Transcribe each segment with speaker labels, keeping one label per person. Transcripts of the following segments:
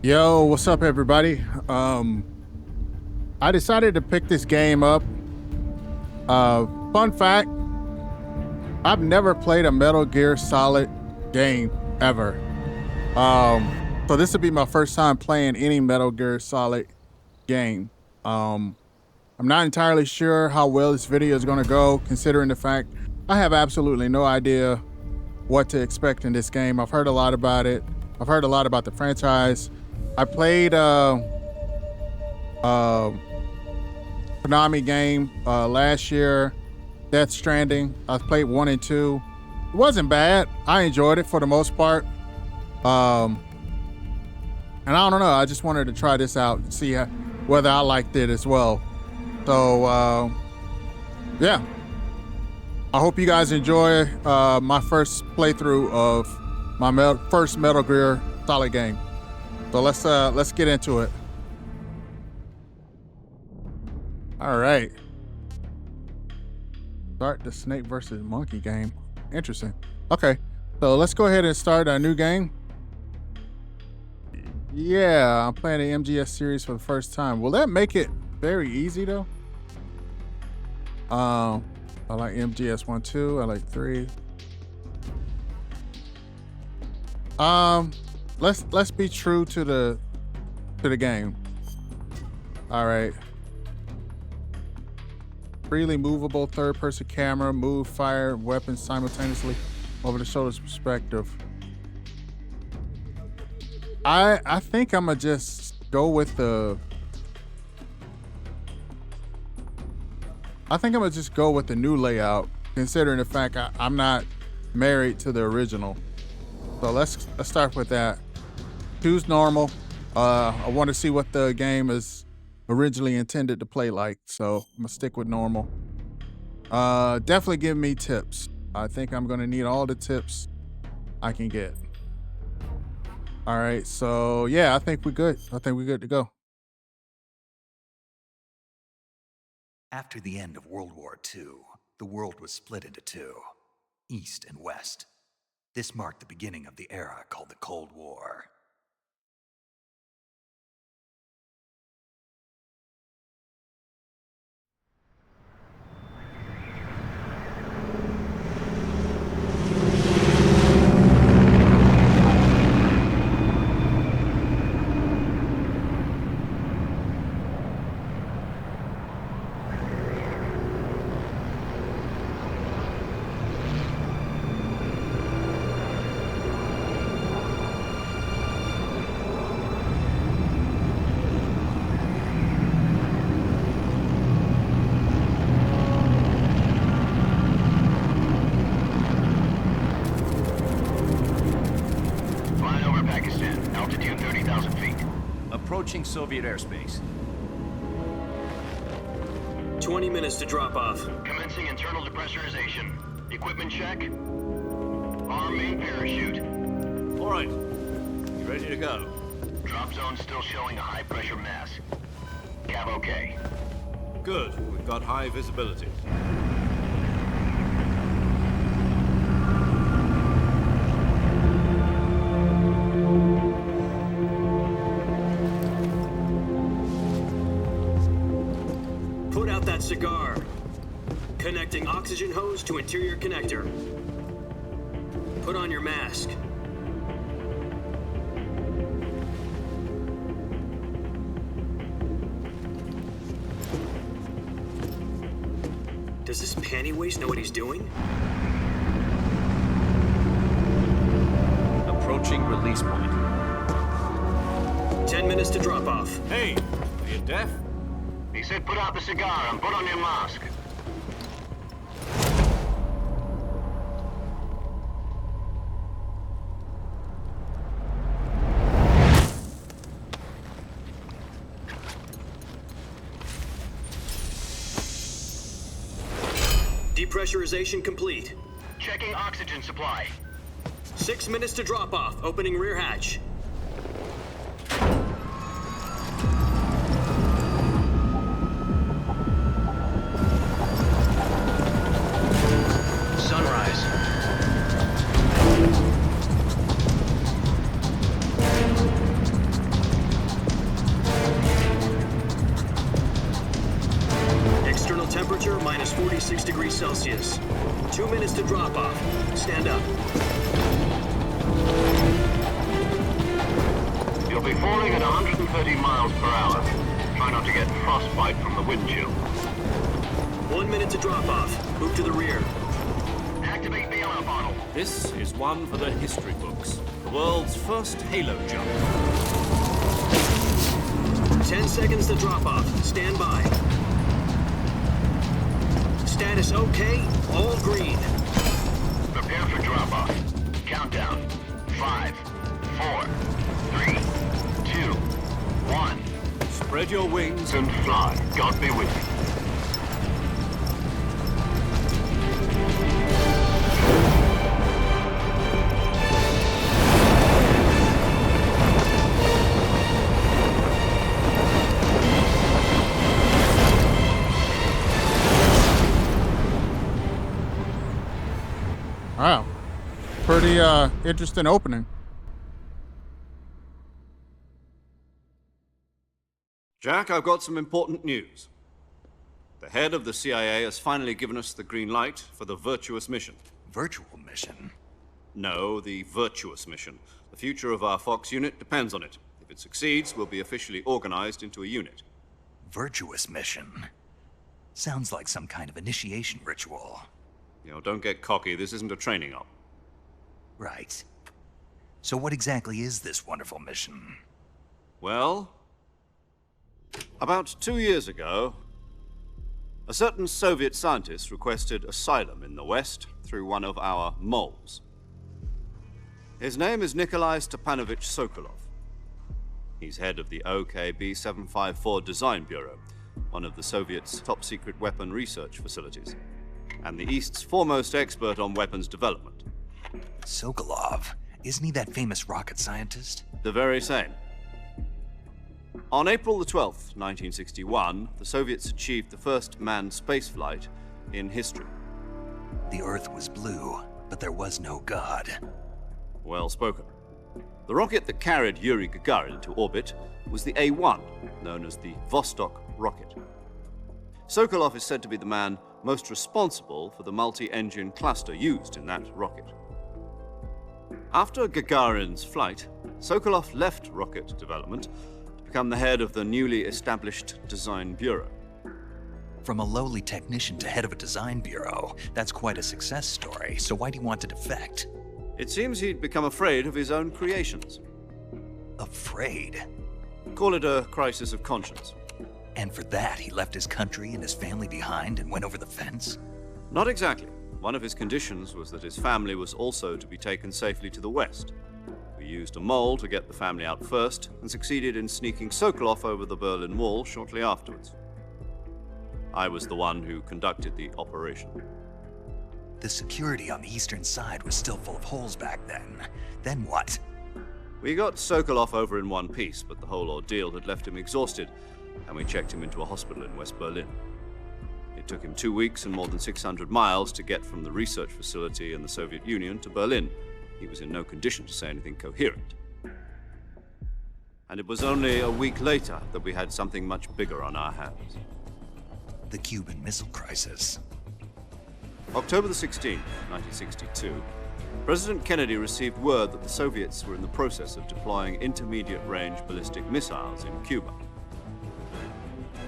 Speaker 1: Yo, what's up, everybody? I decided to pick this game up. Fun fact: I've never played a Metal Gear Solid game ever. So this will be my first time playing any Metal Gear Solid game. Um, I'm not entirely sure how well this video is going to go, considering the fact I have absolutely no idea what to expect in this game. I've heard a lot about it. I've heard a lot about the franchise. I played uh Konami game last year, Death Stranding. I played 1 and 2. It wasn't bad. I enjoyed it for the most part. Um, and I don't know. I just wanted to try this out and see whether I liked it as well. So yeah, I hope you guys enjoy my first playthrough of my first Metal Gear Solid game. So let's get into it. All right. Start the snake versus monkey game. Interesting. Okay, so let's go ahead and start a new game. Yeah, I'm playing the MGS series for the first time. Will that make it very easy though? I like MGS 1, 2. I like 3. Let's be true to the game. All right. Freely movable third-person camera, move, fire weapons simultaneously over the shoulder's perspective. I think I'm gonna just go with the. I think I'm gonna just go with the new layout, considering the fact I'm not married to the original. So let's start with that. Choose normal. I want to see what the game is originally intended to play like, so I'm gonna stick with normal. Definitely give me tips. I think I'm gonna need all the tips I can get. All right, so yeah, I think we're good. I think we're good to go.
Speaker 2: After the end of World War II, the world was split into two, East and West. This marked the beginning of the era called the Cold War.
Speaker 3: Altitude 30,000 feet.
Speaker 4: Approaching Soviet airspace.
Speaker 5: 20 minutes to drop off.
Speaker 3: Commencing internal depressurization. Equipment check. Arm main parachute.
Speaker 4: All right. You ready to go?
Speaker 3: Drop zone still showing a high pressure mass. Cav okay.
Speaker 4: Good. We've got high visibility.
Speaker 5: Put out that cigar. Connecting oxygen hose to interior connector. Put on your mask. Does this panty waste know what he's doing?
Speaker 4: Approaching release point.
Speaker 5: 10 minutes to drop off.
Speaker 4: Hey, are you deaf?
Speaker 3: He said put out the cigar and put on your mask.
Speaker 5: Depressurization complete.
Speaker 3: Checking oxygen supply.
Speaker 5: 6 minutes to drop off. Opening rear hatch.
Speaker 3: Sunrise.
Speaker 5: Stand up.
Speaker 3: You'll be falling at 130 miles per hour. Try not to get frostbite from the wind chill.
Speaker 5: 1 minute to drop off. Move to the rear.
Speaker 3: Activate the alarm bottle.
Speaker 4: This is one for the history books. The world's first halo jump.
Speaker 5: 10 seconds to drop off. Stand by. Status okay. All green.
Speaker 3: Prepare for drop-off. Countdown. 5, 4, 3, 2, 1.
Speaker 4: Spread your wings
Speaker 3: And fly. God be with you.
Speaker 1: Wow. Pretty interesting opening.
Speaker 4: Jack, I've got some important news. The head of the CIA has finally given us the green light for the virtuous mission.
Speaker 2: Virtual mission?
Speaker 4: No, the virtuous mission. The future of our Fox unit depends on it. If it succeeds, we'll be officially organized into a unit.
Speaker 2: Virtuous mission? Sounds like some kind of initiation ritual.
Speaker 4: Don't get cocky. This isn't a training op.
Speaker 2: Right. So what exactly is this wonderful mission?
Speaker 4: Well, about 2 years ago, a certain Soviet scientist requested asylum in the West through one of our moles. His name is Nikolai Stepanovich Sokolov. He's head of the OKB 754 Design Bureau, one of the Soviets' top-secret weapon research facilities, and the East's foremost expert on weapons development.
Speaker 2: Sokolov? Isn't he that famous rocket scientist?
Speaker 4: The very same. On April the 12th, 1961, the Soviets achieved the first manned spaceflight in history.
Speaker 2: The Earth was blue, but there was no God.
Speaker 4: Well spoken. The rocket that carried Yuri Gagarin to orbit was the A-1, known as the Vostok rocket. Sokolov is said to be the man most responsible for the multi-engine cluster used in that rocket. After Gagarin's flight, Sokolov left rocket development to become the head of the newly established Design Bureau.
Speaker 2: From a lowly technician to head of a design bureau, that's quite a success story. So why do you want to defect?
Speaker 4: It seems he'd become afraid of his own creations.
Speaker 2: Afraid?
Speaker 4: Call it a crisis of conscience.
Speaker 2: And for that, he left his country and his family behind and went over the fence?
Speaker 4: Not exactly. One of his conditions was that his family was also to be taken safely to the West. We used a mole to get the family out first and succeeded in sneaking Sokolov over the Berlin Wall shortly afterwards. I was the one who conducted the operation.
Speaker 2: The security on the eastern side was still full of holes back then. Then what?
Speaker 4: We got Sokolov over in one piece, but the whole ordeal had left him exhausted, and we checked him into a hospital in West Berlin. It took him 2 weeks and more than 600 miles to get from the research facility in the Soviet Union to Berlin. He was in no condition to say anything coherent. And it was only a week later that we had something much bigger on our hands.
Speaker 2: The Cuban Missile Crisis.
Speaker 4: October the 16th, 1962, President Kennedy received word that the Soviets were in the process of deploying intermediate-range ballistic missiles in Cuba.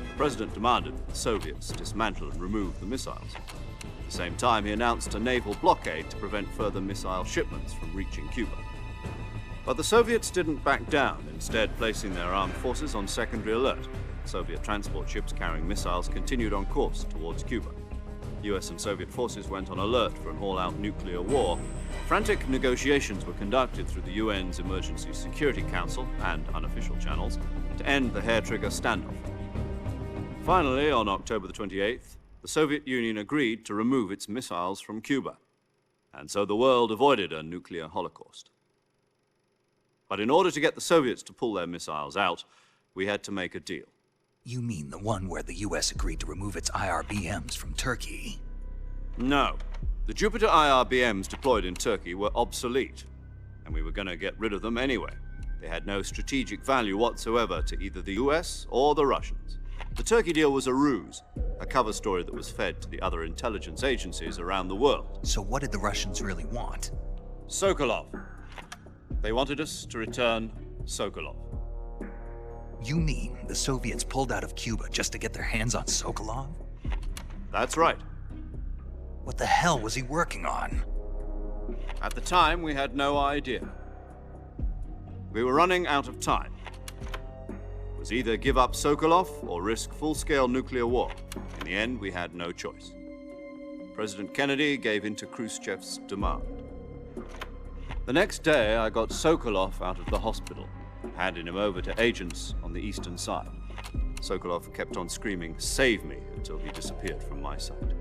Speaker 4: The President demanded that the Soviets dismantle and remove the missiles. At the same time, he announced a naval blockade to prevent further missile shipments from reaching Cuba. But the Soviets didn't back down, instead placing their armed forces on secondary alert. Soviet transport ships carrying missiles continued on course towards Cuba. US and Soviet forces went on alert for an all-out nuclear war. Frantic negotiations were conducted through the UN's Emergency Security Council and unofficial channels to end the hair-trigger standoff. Finally, on October the 28th, the Soviet Union agreed to remove its missiles from Cuba, and so the world avoided a nuclear holocaust. But in order to get the Soviets to pull their missiles out, we had to make a deal.
Speaker 2: You mean the one where the US agreed to remove its IRBMs from Turkey?
Speaker 4: No. The Jupiter IRBMs deployed in Turkey were obsolete, and we were going to get rid of them anyway. They had no strategic value whatsoever to either the US or the Russians. The Turkey deal was a ruse, a cover story that was fed to the other intelligence agencies around the world.
Speaker 2: So what did the Russians really want?
Speaker 4: Sokolov. They wanted us to return Sokolov.
Speaker 2: You mean the Soviets pulled out of Cuba just to get their hands on Sokolov?
Speaker 4: That's right.
Speaker 2: What the hell was he working on?
Speaker 4: At the time, we had no idea. We were running out of time. It was either give up Sokolov or risk full-scale nuclear war. In the end, we had no choice. President Kennedy gave in to Khrushchev's demand. The next day, I got Sokolov out of the hospital, handed him over to agents on the eastern side. Sokolov kept on screaming, "Save me," until he disappeared from my sight.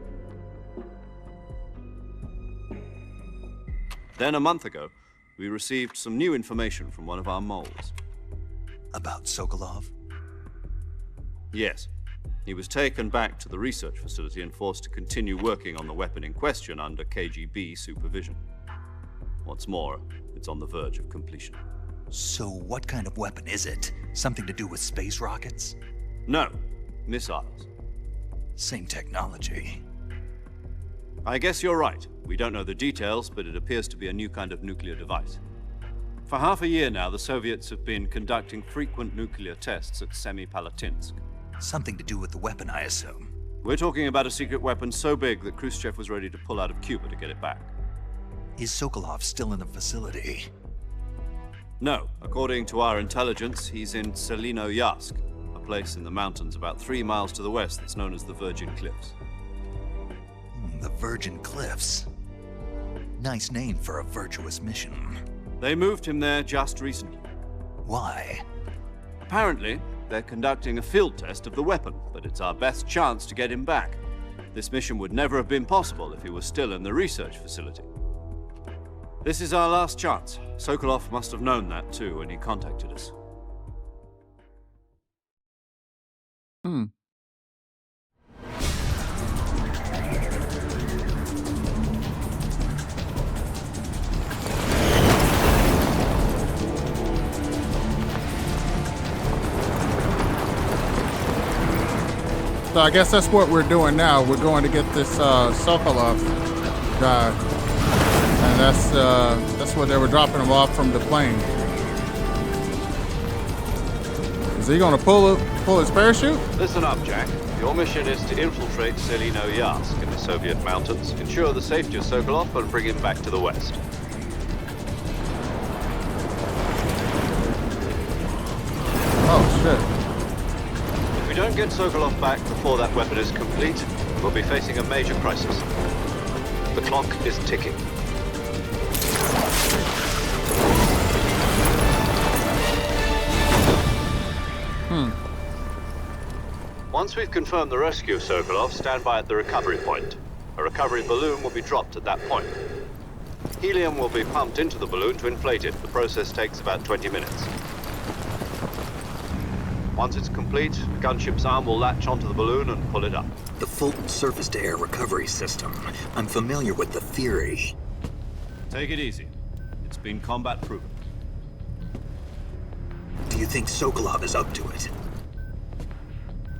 Speaker 4: Then, a month ago, we received some new information from one of our moles.
Speaker 2: About Sokolov?
Speaker 4: Yes. He was taken back to the research facility and forced to continue working on the weapon in question under KGB supervision. What's more, it's on the verge of completion.
Speaker 2: So what kind of weapon is it? Something to do with space rockets?
Speaker 4: No, missiles.
Speaker 2: Same technology.
Speaker 4: I guess you're right. We don't know the details, but it appears to be a new kind of nuclear device. For half a year now, the Soviets have been conducting frequent nuclear tests at Semipalatinsk.
Speaker 2: Something to do with the weapon, I assume.
Speaker 4: We're talking about a secret weapon so big that Khrushchev was ready to pull out of Cuba to get it back.
Speaker 2: Is Sokolov still in the facility?
Speaker 4: No, according to our intelligence, he's in Selino-Yarsk, a place in the mountains about 3 miles to the west that's known as the Virgin Cliffs.
Speaker 2: The Virgin Cliffs. Nice name for a virtuous mission.
Speaker 4: They moved him there just recently.
Speaker 2: Why?
Speaker 4: Apparently, they're conducting a field test of the weapon, but it's our best chance to get him back. This mission would never have been possible if he was still in the research facility. This is our last chance. Sokolov must have known that too when he contacted us.
Speaker 1: So I guess that's what we're doing now. We're going to get this Sokolov guy, and that's what they were dropping him off from the plane. Is he going to pull his parachute?
Speaker 4: Listen up, Jack. Your mission is to infiltrate Selino-Yarsk in the Soviet mountains, ensure the safety of Sokolov, and bring him back to the west.
Speaker 1: Oh, shit.
Speaker 4: If we don't get Sokolov back before that weapon is complete, we'll be facing a major crisis. The clock is ticking. Once we've confirmed the rescue of Sokolov, stand by at the recovery point. A recovery balloon will be dropped at that point. Helium will be pumped into the balloon to inflate it. The process takes about 20 minutes. Once it's complete, the gunship's arm will latch onto the balloon and pull it up.
Speaker 5: The Fulton surface-to-air recovery system. I'm familiar with the theory.
Speaker 4: Take it easy. It's been combat proven.
Speaker 5: Do you think Sokolov is up to it?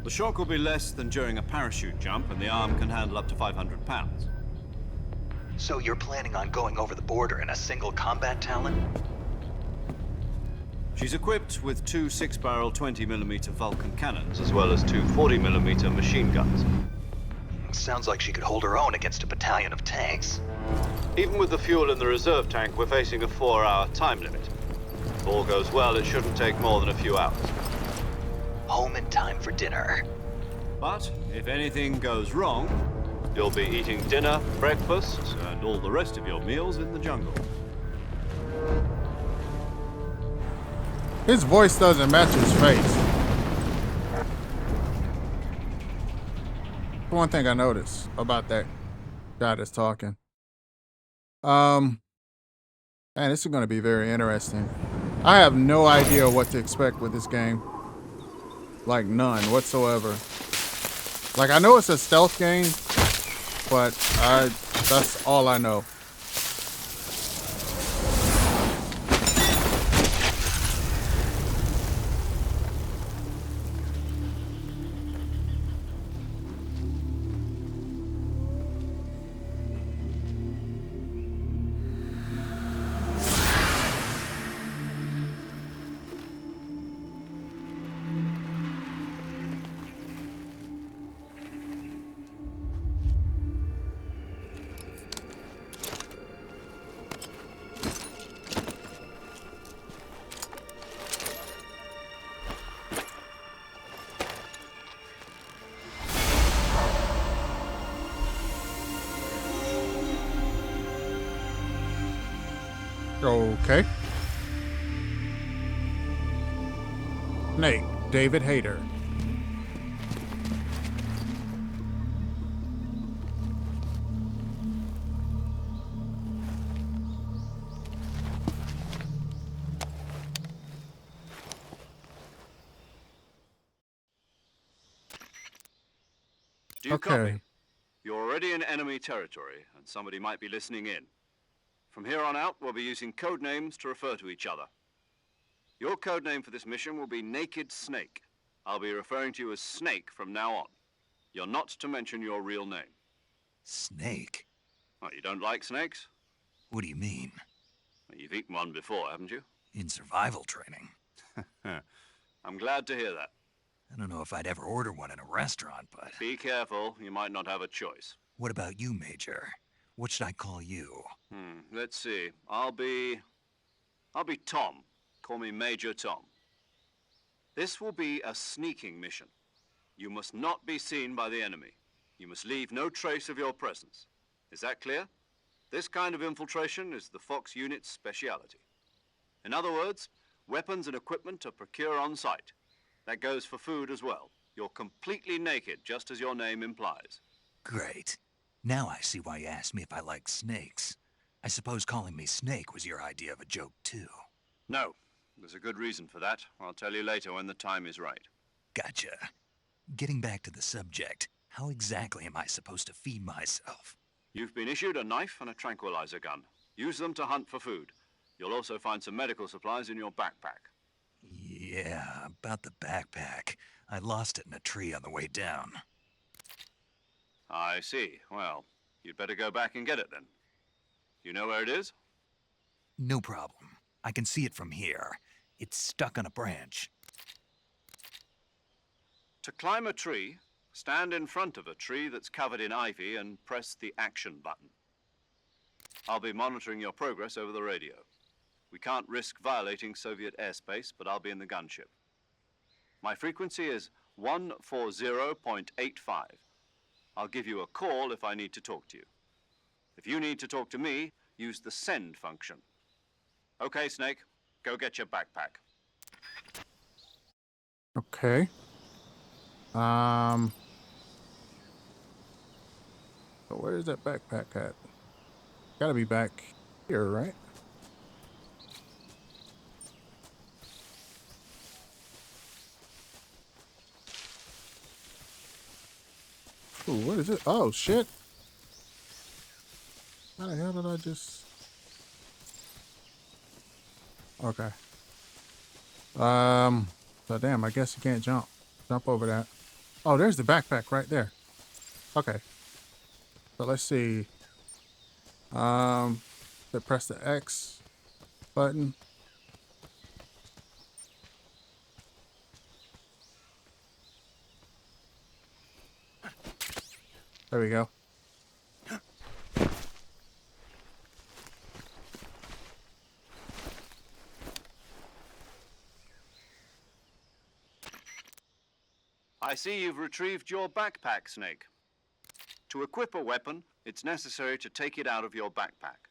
Speaker 4: The shock will be less than during a parachute jump, and the arm can handle up to 500 pounds.
Speaker 2: So you're planning on going over the border in a single combat Talon?
Speaker 4: She's equipped with 2 6-barrel 20mm Vulcan cannons, as well as 2 40mm machine guns.
Speaker 2: Sounds like she could hold her own against a battalion of tanks.
Speaker 4: Even with the fuel in the reserve tank, we're facing a 4-hour time limit. If all goes well, it shouldn't take more than a few hours.
Speaker 2: Home in time for dinner.
Speaker 4: But if anything goes wrong, you'll be eating dinner, breakfast, and all the rest of your meals in the jungle.
Speaker 1: His voice doesn't match his face. One thing I noticed about that guy that's talking. Man, this is going to be very interesting. I have no idea what to expect with this game. Like, none whatsoever. Like, I know it's a stealth game, but that's all I know. Okay. Snake, David Hayter.
Speaker 4: Do you
Speaker 1: Okay.
Speaker 4: copy? You're already in enemy territory, and somebody might be listening in. From here on out, we'll be using code names to refer to each other. Your code name for this mission will be Naked Snake. I'll be referring to you as Snake from now on. You're not to mention your real name.
Speaker 2: Snake?
Speaker 4: What, you don't like snakes?
Speaker 2: What do you mean?
Speaker 4: Well, you've eaten one before, haven't you?
Speaker 2: In survival training?
Speaker 4: I'm glad to hear that.
Speaker 2: I don't know if I'd ever order one in a restaurant, but...
Speaker 4: Be careful, you might not have a choice.
Speaker 2: What about you, Major? What should I call you?
Speaker 4: Let's see. I'll be Tom. Call me Major Tom. This will be a sneaking mission. You must not be seen by the enemy. You must leave no trace of your presence. Is that clear? This kind of infiltration is the Fox unit's speciality. In other words, weapons and equipment are procured on site. That goes for food as well. You're completely naked, just as your name implies.
Speaker 2: Great. Now I see why you asked me if I like snakes. I suppose calling me Snake was your idea of a joke, too.
Speaker 4: No, there's a good reason for that. I'll tell you later when the time is right.
Speaker 2: Gotcha. Getting back to the subject, how exactly am I supposed to feed myself?
Speaker 4: You've been issued a knife and a tranquilizer gun. Use them to hunt for food. You'll also find some medical supplies in your backpack.
Speaker 2: Yeah, about the backpack. I lost it in a tree on the way down.
Speaker 4: I see. Well, you'd better go back and get it then. You know where it is?
Speaker 2: No problem. I can see it from here. It's stuck on a branch.
Speaker 4: To climb a tree, stand in front of a tree that's covered in ivy and press the action button. I'll be monitoring your progress over the radio. We can't risk violating Soviet airspace, but I'll be in the gunship. My frequency is 140.85. I'll give you a call if I need to talk to you. If you need to talk to me, use the send function. Okay, Snake, go get your backpack.
Speaker 1: Okay. So where's that backpack at? Gotta be back here, right? Ooh, what is it? Oh, shit. How the hell did I just... Okay. So damn, I guess you can't jump over that. Oh, there's the backpack right there. Okay. So let's see. So press the X button. There we go.
Speaker 4: I see you've retrieved your backpack, Snake. To equip a weapon, it's necessary to take it out of your backpack.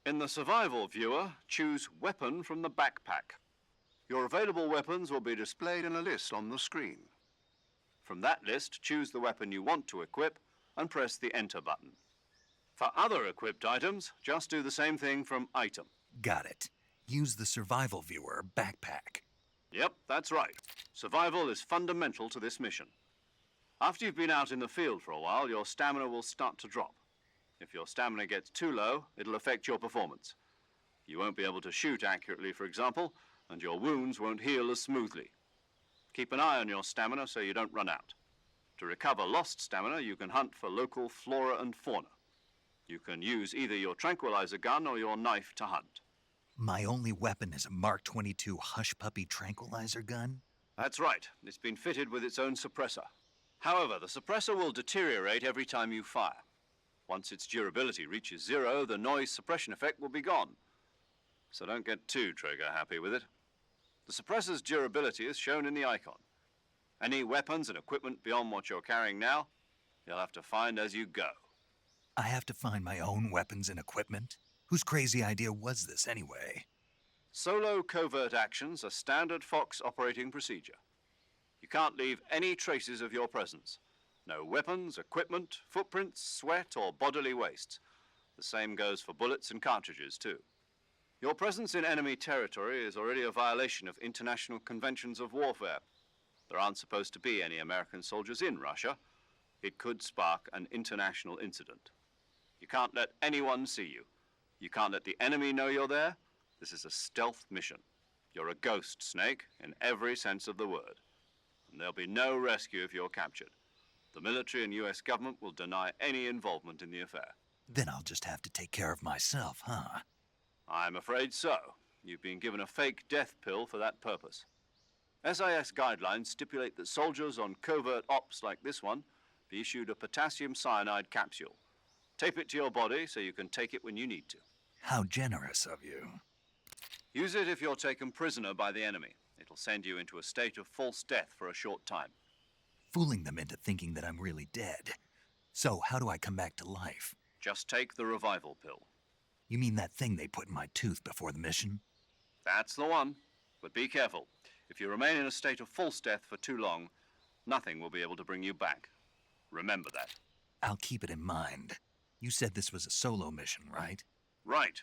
Speaker 4: In the survival viewer, choose Weapon from the backpack. Your available weapons will be displayed in a list on the screen. From that list, choose the weapon you want to equip and press the Enter button. For other equipped items, just do the same thing from Item.
Speaker 2: Got it. Use the survival viewer backpack.
Speaker 4: Yep, that's right. Survival is fundamental to this mission. After you've been out in the field for a while, your stamina will start to drop. If your stamina gets too low, it'll affect your performance. You won't be able to shoot accurately, for example, and your wounds won't heal as smoothly. Keep an eye on your stamina so you don't run out. To recover lost stamina, you can hunt for local flora and fauna. You can use either your tranquilizer gun or your knife to hunt.
Speaker 2: My only weapon is a Mark 22 Hush Puppy tranquilizer gun?
Speaker 4: That's right. It's been fitted with its own suppressor. However, the suppressor will deteriorate every time you fire. Once its durability reaches 0, the noise suppression effect will be gone. So don't get too trigger happy with it. The suppressor's durability is shown in the icon. Any weapons and equipment beyond what you're carrying now, you'll have to find as you go.
Speaker 2: I have to find my own weapons and equipment? Whose crazy idea was this, anyway?
Speaker 4: Solo covert actions are standard Fox operating procedure. You can't leave any traces of your presence. No weapons, equipment, footprints, sweat, or bodily waste. The same goes for bullets and cartridges, too. Your presence in enemy territory is already a violation of international conventions of warfare. There aren't supposed to be any American soldiers in Russia. It could spark an international incident. You can't let anyone see you. You can't let the enemy know you're there. This is a stealth mission. You're a ghost, Snake, in every sense of the word. And there'll be no rescue if you're captured. The military and US government will deny any involvement in the affair.
Speaker 2: Then I'll just have to take care of myself, huh?
Speaker 4: I'm afraid so. You've been given a fake death pill for that purpose. SIS guidelines stipulate that soldiers on covert ops like this one be issued a potassium cyanide capsule. Tape it to your body so you can take it when you need to.
Speaker 2: How generous of you.
Speaker 4: Use it if you're taken prisoner by the enemy. It'll send you into a state of false death for a short time.
Speaker 2: Fooling them into thinking that I'm really dead. So, how do I come back to life?
Speaker 4: Just take the revival pill.
Speaker 2: You mean that thing they put in my tooth before the mission?
Speaker 4: That's the one. But be careful. If you remain in a state of false death for too long, nothing will be able to bring you back. Remember that.
Speaker 2: I'll keep it in mind. You said this was a solo mission, right?
Speaker 4: Right.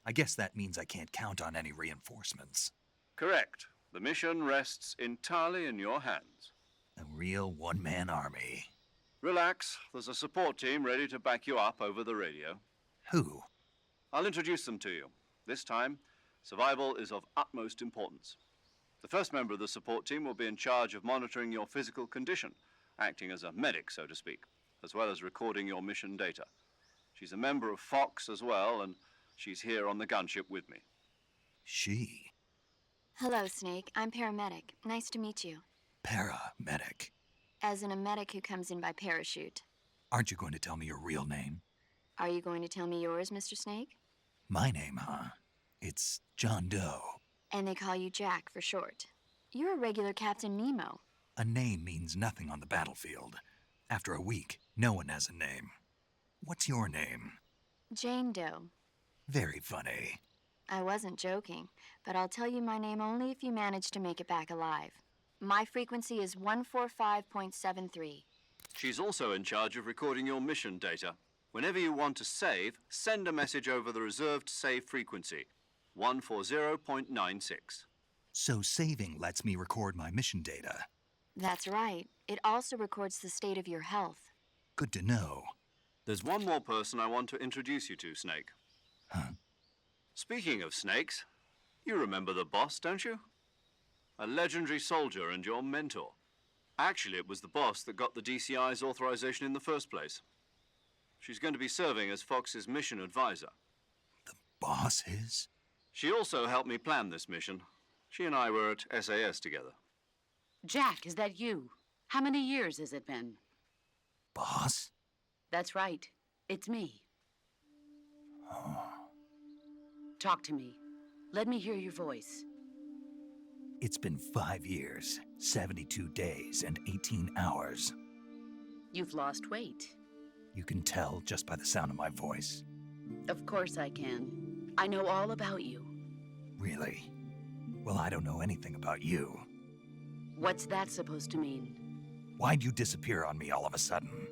Speaker 2: I guess that means I can't count on any reinforcements.
Speaker 4: Correct. The mission rests entirely in your hands.
Speaker 2: A real one-man army.
Speaker 4: Relax. There's a support team ready to back you up over the radio.
Speaker 2: Who?
Speaker 4: I'll introduce them to you. This time, survival is of utmost importance. The first member of the support team will be in charge of monitoring your physical condition, acting as a medic, so to speak, as well as recording your mission data. She's a member of Fox as well, and she's here on the gunship with me.
Speaker 2: She?
Speaker 6: Hello, Snake. I'm paramedic. Nice to meet you.
Speaker 2: Paramedic.
Speaker 6: As in a medic who comes in by parachute.
Speaker 2: Aren't you going to tell me your real name?
Speaker 6: Are you going to tell me yours, Mr. Snake?
Speaker 2: My name, huh? It's John Doe.
Speaker 6: And they call you Jack for short. You're a regular Captain Nemo.
Speaker 2: A name means nothing on the battlefield. After a week, no one has a name. What's your name?
Speaker 6: Jane Doe.
Speaker 2: Very funny.
Speaker 6: I wasn't joking, but I'll tell you my name only if you manage to make it back alive. My frequency is 145.73.
Speaker 4: She's also in charge of recording your mission data. Whenever you want to save, send a message over the reserved save frequency, 140.96.
Speaker 2: So saving lets me record my mission data.
Speaker 6: That's right. It also records the state of your health.
Speaker 2: Good to know.
Speaker 4: There's one more person I want to introduce you to, Snake.
Speaker 2: Huh?
Speaker 4: Speaking of snakes, you remember the boss, don't you? A legendary soldier and your mentor. Actually, it was the boss that got the DCI's authorization in the first place. She's going to be serving as Fox's mission advisor.
Speaker 2: The boss is?
Speaker 4: She also helped me plan this mission. She and I were at SAS together.
Speaker 7: Jack, is that you? How many years has it been?
Speaker 2: Boss?
Speaker 7: That's right. It's me. Talk to me. Let me hear your voice.
Speaker 2: It's been 5 years, 72 days, and 18 hours.
Speaker 7: You've lost weight.
Speaker 2: You can tell just by the sound of my voice.
Speaker 7: Of course I can. I know all about you.
Speaker 2: Really? Well, I don't know anything about you.
Speaker 7: What's that supposed to mean?
Speaker 2: Why'd you disappear on me all of a sudden?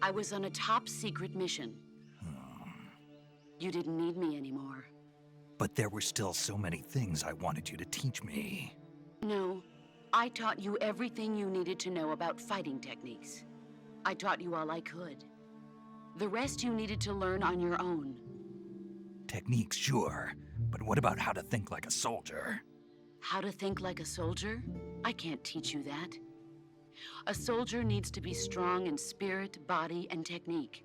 Speaker 7: I was on a top-secret mission. You didn't need me anymore.
Speaker 2: But there were still so many things I wanted you to teach me.
Speaker 7: No, I taught you everything you needed to know about fighting techniques. I taught you all I could. The rest you needed to learn on your own.
Speaker 2: Techniques, sure. But what about how to think like a soldier?
Speaker 7: How to think like a soldier? I can't teach you that. A soldier needs to be strong in spirit, body, and technique.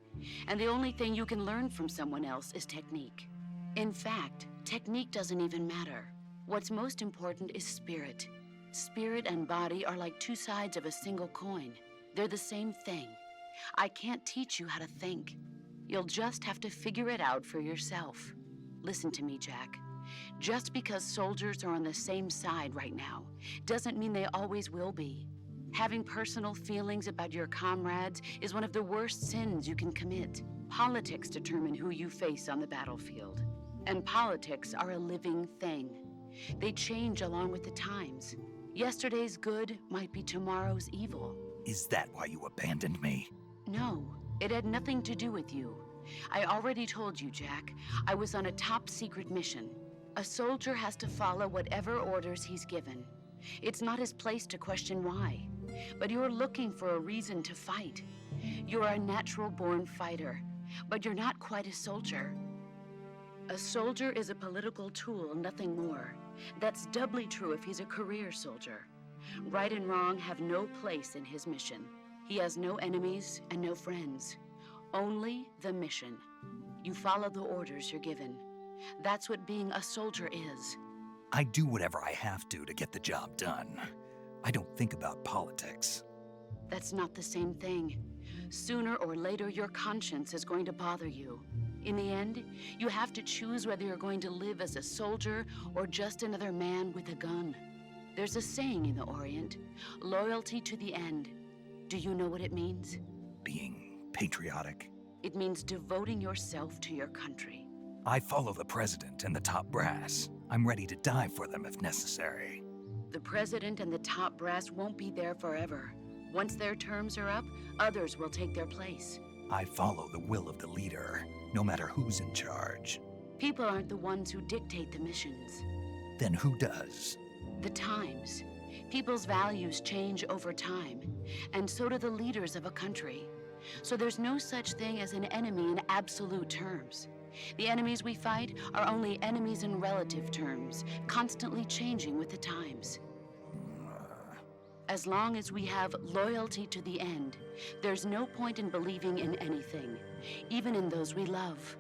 Speaker 7: And the only thing you can learn from someone else is technique. In fact, technique doesn't even matter. What's most important is spirit. Spirit and body are like two sides of a single coin. They're the same thing. I can't teach you how to think. You'll just have to figure it out for yourself. Listen to me, Jack. Just because soldiers are on the same side right now doesn't mean they always will be. Having personal feelings about your comrades is one of the worst sins you can commit. Politics determine who you face on the battlefield. And politics are a living thing. They change along with the times. Yesterday's good might be tomorrow's evil.
Speaker 2: Is that why you abandoned me?
Speaker 7: No, it had nothing to do with you. I already told you, Jack. I was on a top-secret mission. A soldier has to follow whatever orders he's given. It's not his place to question why. But you're looking for a reason to fight. You're a natural-born fighter, but you're not quite a soldier. A soldier is a political tool, nothing more. That's doubly true if he's a career soldier. Right and wrong have no place in his mission. He has no enemies and no friends. Only the mission. You follow the orders you're given. That's what being a soldier is.
Speaker 2: I do whatever I have to get the job done. I don't think about politics.
Speaker 7: That's not the same thing. Sooner or later, your conscience is going to bother you. In the end, you have to choose whether you're going to live as a soldier or just another man with a gun. There's a saying in the Orient, loyalty to the end. Do you know what it means?
Speaker 2: Being patriotic.
Speaker 7: It means devoting yourself to your country.
Speaker 2: I follow the president and the top brass. I'm ready to die for them if necessary.
Speaker 7: The president and the top brass won't be there forever. Once their terms are up, others will take their place.
Speaker 2: I follow the will of the leader, no matter who's in charge.
Speaker 7: People aren't the ones who dictate the missions.
Speaker 2: Then who does?
Speaker 7: The times. People's values change over time, and so do the leaders of a country. So there's no such thing as an enemy in absolute terms. The enemies we fight are only enemies in relative terms, constantly changing with the times. As long as we have loyalty to the end, there's no point in believing in anything, even in those we love.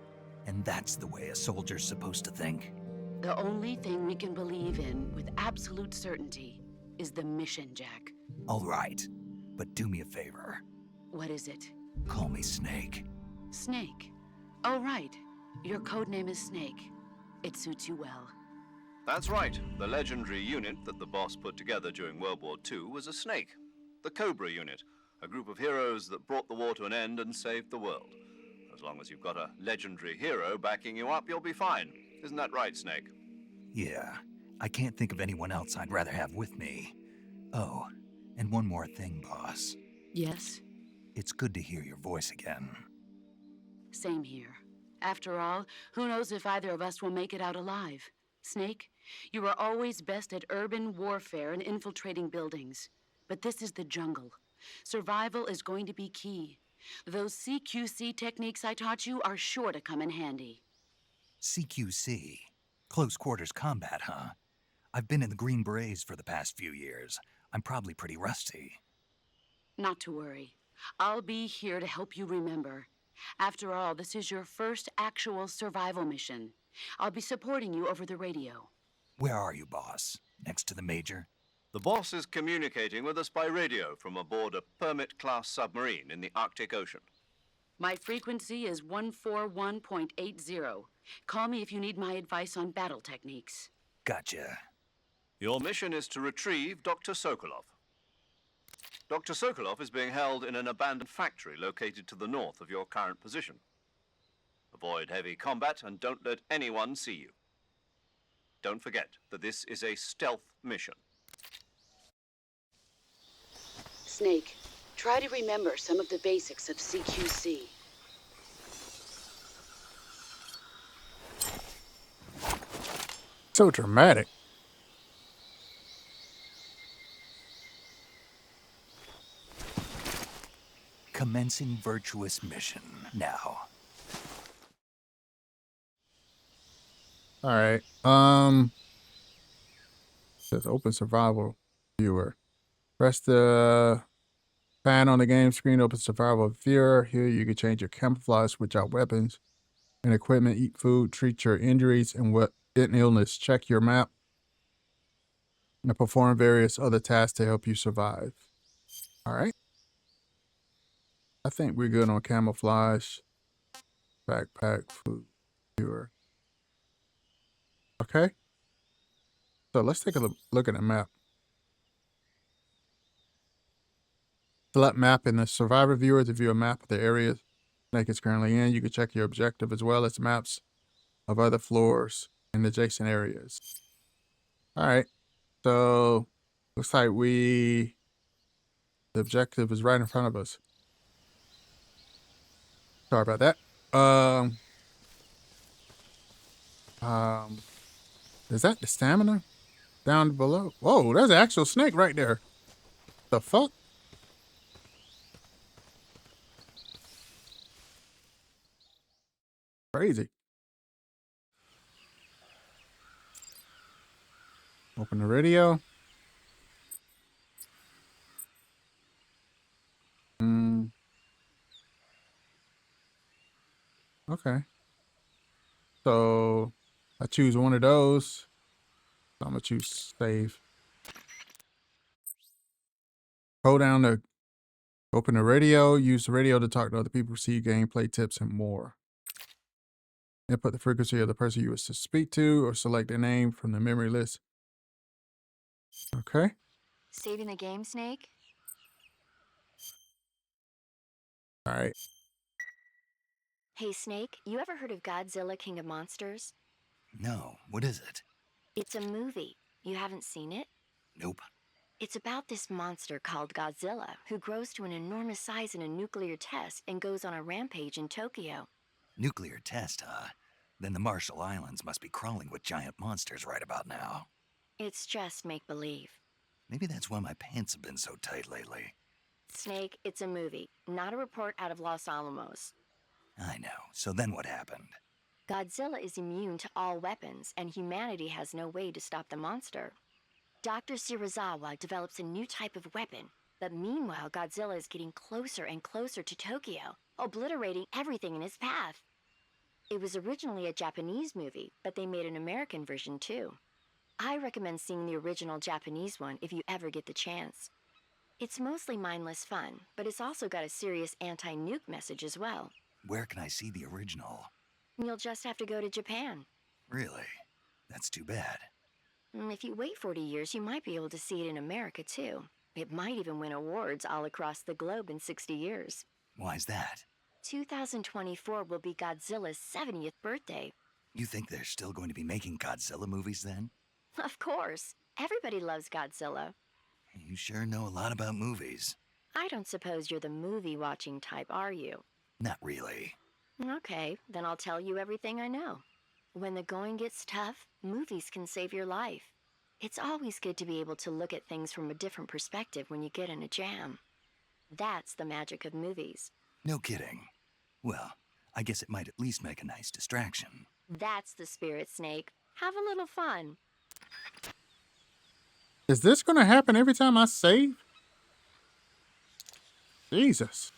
Speaker 2: And that's the way a soldier's supposed to think?
Speaker 7: The only thing we can believe in with absolute certainty is the mission, Jack.
Speaker 2: All right, but do me a favor.
Speaker 7: What is it?
Speaker 2: Call me Snake.
Speaker 7: Snake. Oh, right. Your codename is Snake. It suits you well.
Speaker 4: That's right. The legendary unit that the boss put together during World War II was a snake. The Cobra unit, a group of heroes that brought the war to an end and saved the world. As long as you've got a legendary hero backing you up, you'll be fine. Isn't that right, Snake?
Speaker 2: Yeah, I can't think of anyone else I'd rather have with me. Oh, and one more thing, boss.
Speaker 7: Yes?
Speaker 2: It's good to hear your voice again.
Speaker 7: Same here. After all, who knows if either of us will make it out alive? Snake, you are always best at urban warfare and infiltrating buildings. But this is the jungle. Survival is going to be key. Those CQC techniques I taught you are sure to come in handy.
Speaker 2: CQC? Close quarters combat, huh? I've been in the Green Berets for the past few years. I'm probably pretty rusty.
Speaker 7: Not to worry. I'll be here to help you remember. After all, this is your first actual survival mission. I'll be supporting you over the radio.
Speaker 2: Where are you, boss? Next to the Major?
Speaker 4: The boss is communicating with us by radio from aboard a Permit-class submarine in the Arctic Ocean.
Speaker 7: My frequency is 141.80. Call me if you need my advice on battle techniques.
Speaker 2: Gotcha.
Speaker 4: Your mission is to retrieve Dr. Sokolov. Dr. Sokolov is being held in an abandoned factory located to the north of your current position. Avoid heavy combat and don't let anyone see you. Don't forget that this is a stealth mission.
Speaker 7: Snake, try to remember some of the basics of CQC.
Speaker 1: So dramatic.
Speaker 2: Commencing virtuous mission now.
Speaker 1: All right. Says open survival viewer. Press the pan on the game screen, open survival viewer. Here you can change your camouflage, switch out weapons and equipment, eat food, treat your injuries and what illness, check your map, and perform various other tasks to help you survive. All right. I think we're good on camouflage, backpack, food, viewer. Okay. So let's take a look at the map. Select map in the survivor viewer to view a map of the area Snake is currently in. You can check your objective as well as maps of other floors in adjacent areas. All right. So looks like the objective is right in front of us. Sorry about that. Is that the stamina down below? Whoa, there's an actual snake right there. The fuck? Crazy. Open the radio. Okay. So I choose one of those. I'm gonna choose save. Hold down to open the radio. Use the radio to talk to other people, receive gameplay tips, and more. Input the frequency of the person you wish to speak to, or select their name from the memory list. Okay.
Speaker 6: Saving the game, Snake?
Speaker 1: All right.
Speaker 6: Hey, Snake, you ever heard of Godzilla, King of Monsters?
Speaker 2: No, what is it?
Speaker 6: It's a movie. You haven't seen it?
Speaker 2: Nope.
Speaker 6: It's about this monster called Godzilla, who grows to an enormous size in a nuclear test and goes on a rampage in Tokyo.
Speaker 2: Nuclear test, huh? Then the Marshall Islands must be crawling with giant monsters right about now.
Speaker 6: It's just make-believe.
Speaker 2: Maybe that's why my pants have been so tight lately.
Speaker 6: Snake, it's a movie, not a report out of Los Alamos.
Speaker 2: I know. So then what happened?
Speaker 6: Godzilla is immune to all weapons, and humanity has no way to stop the monster. Dr. Shirazawa develops a new type of weapon, but meanwhile Godzilla is getting closer and closer to Tokyo, obliterating everything in his path. It was originally a Japanese movie, but they made an American version too. I recommend seeing the original Japanese one if you ever get the chance. It's mostly mindless fun, but it's also got a serious anti-nuke message as well.
Speaker 2: Where can I see the original?
Speaker 6: You'll just have to go to Japan.
Speaker 2: Really? That's too bad.
Speaker 6: If you wait 40 years, you might be able to see it in America too. It might even win awards all across the globe in 60 years.
Speaker 2: Why's that?
Speaker 6: 2024 will be Godzilla's 70th birthday.
Speaker 2: You think they're still going to be making Godzilla movies then?
Speaker 6: Of course. Everybody loves Godzilla.
Speaker 2: You sure know a lot about movies.
Speaker 6: I don't suppose you're the movie-watching type, are you?
Speaker 2: Not really.
Speaker 6: Okay, then I'll tell you everything I know. When the going gets tough, movies can save your life. It's always good to be able to look at things from a different perspective when you get in a jam. That's the magic of movies.
Speaker 2: No kidding. Well, I guess it might at least make a nice distraction.
Speaker 6: That's the spirit, Snake. Have a little fun.
Speaker 1: Is this gonna happen every time I save? Jesus.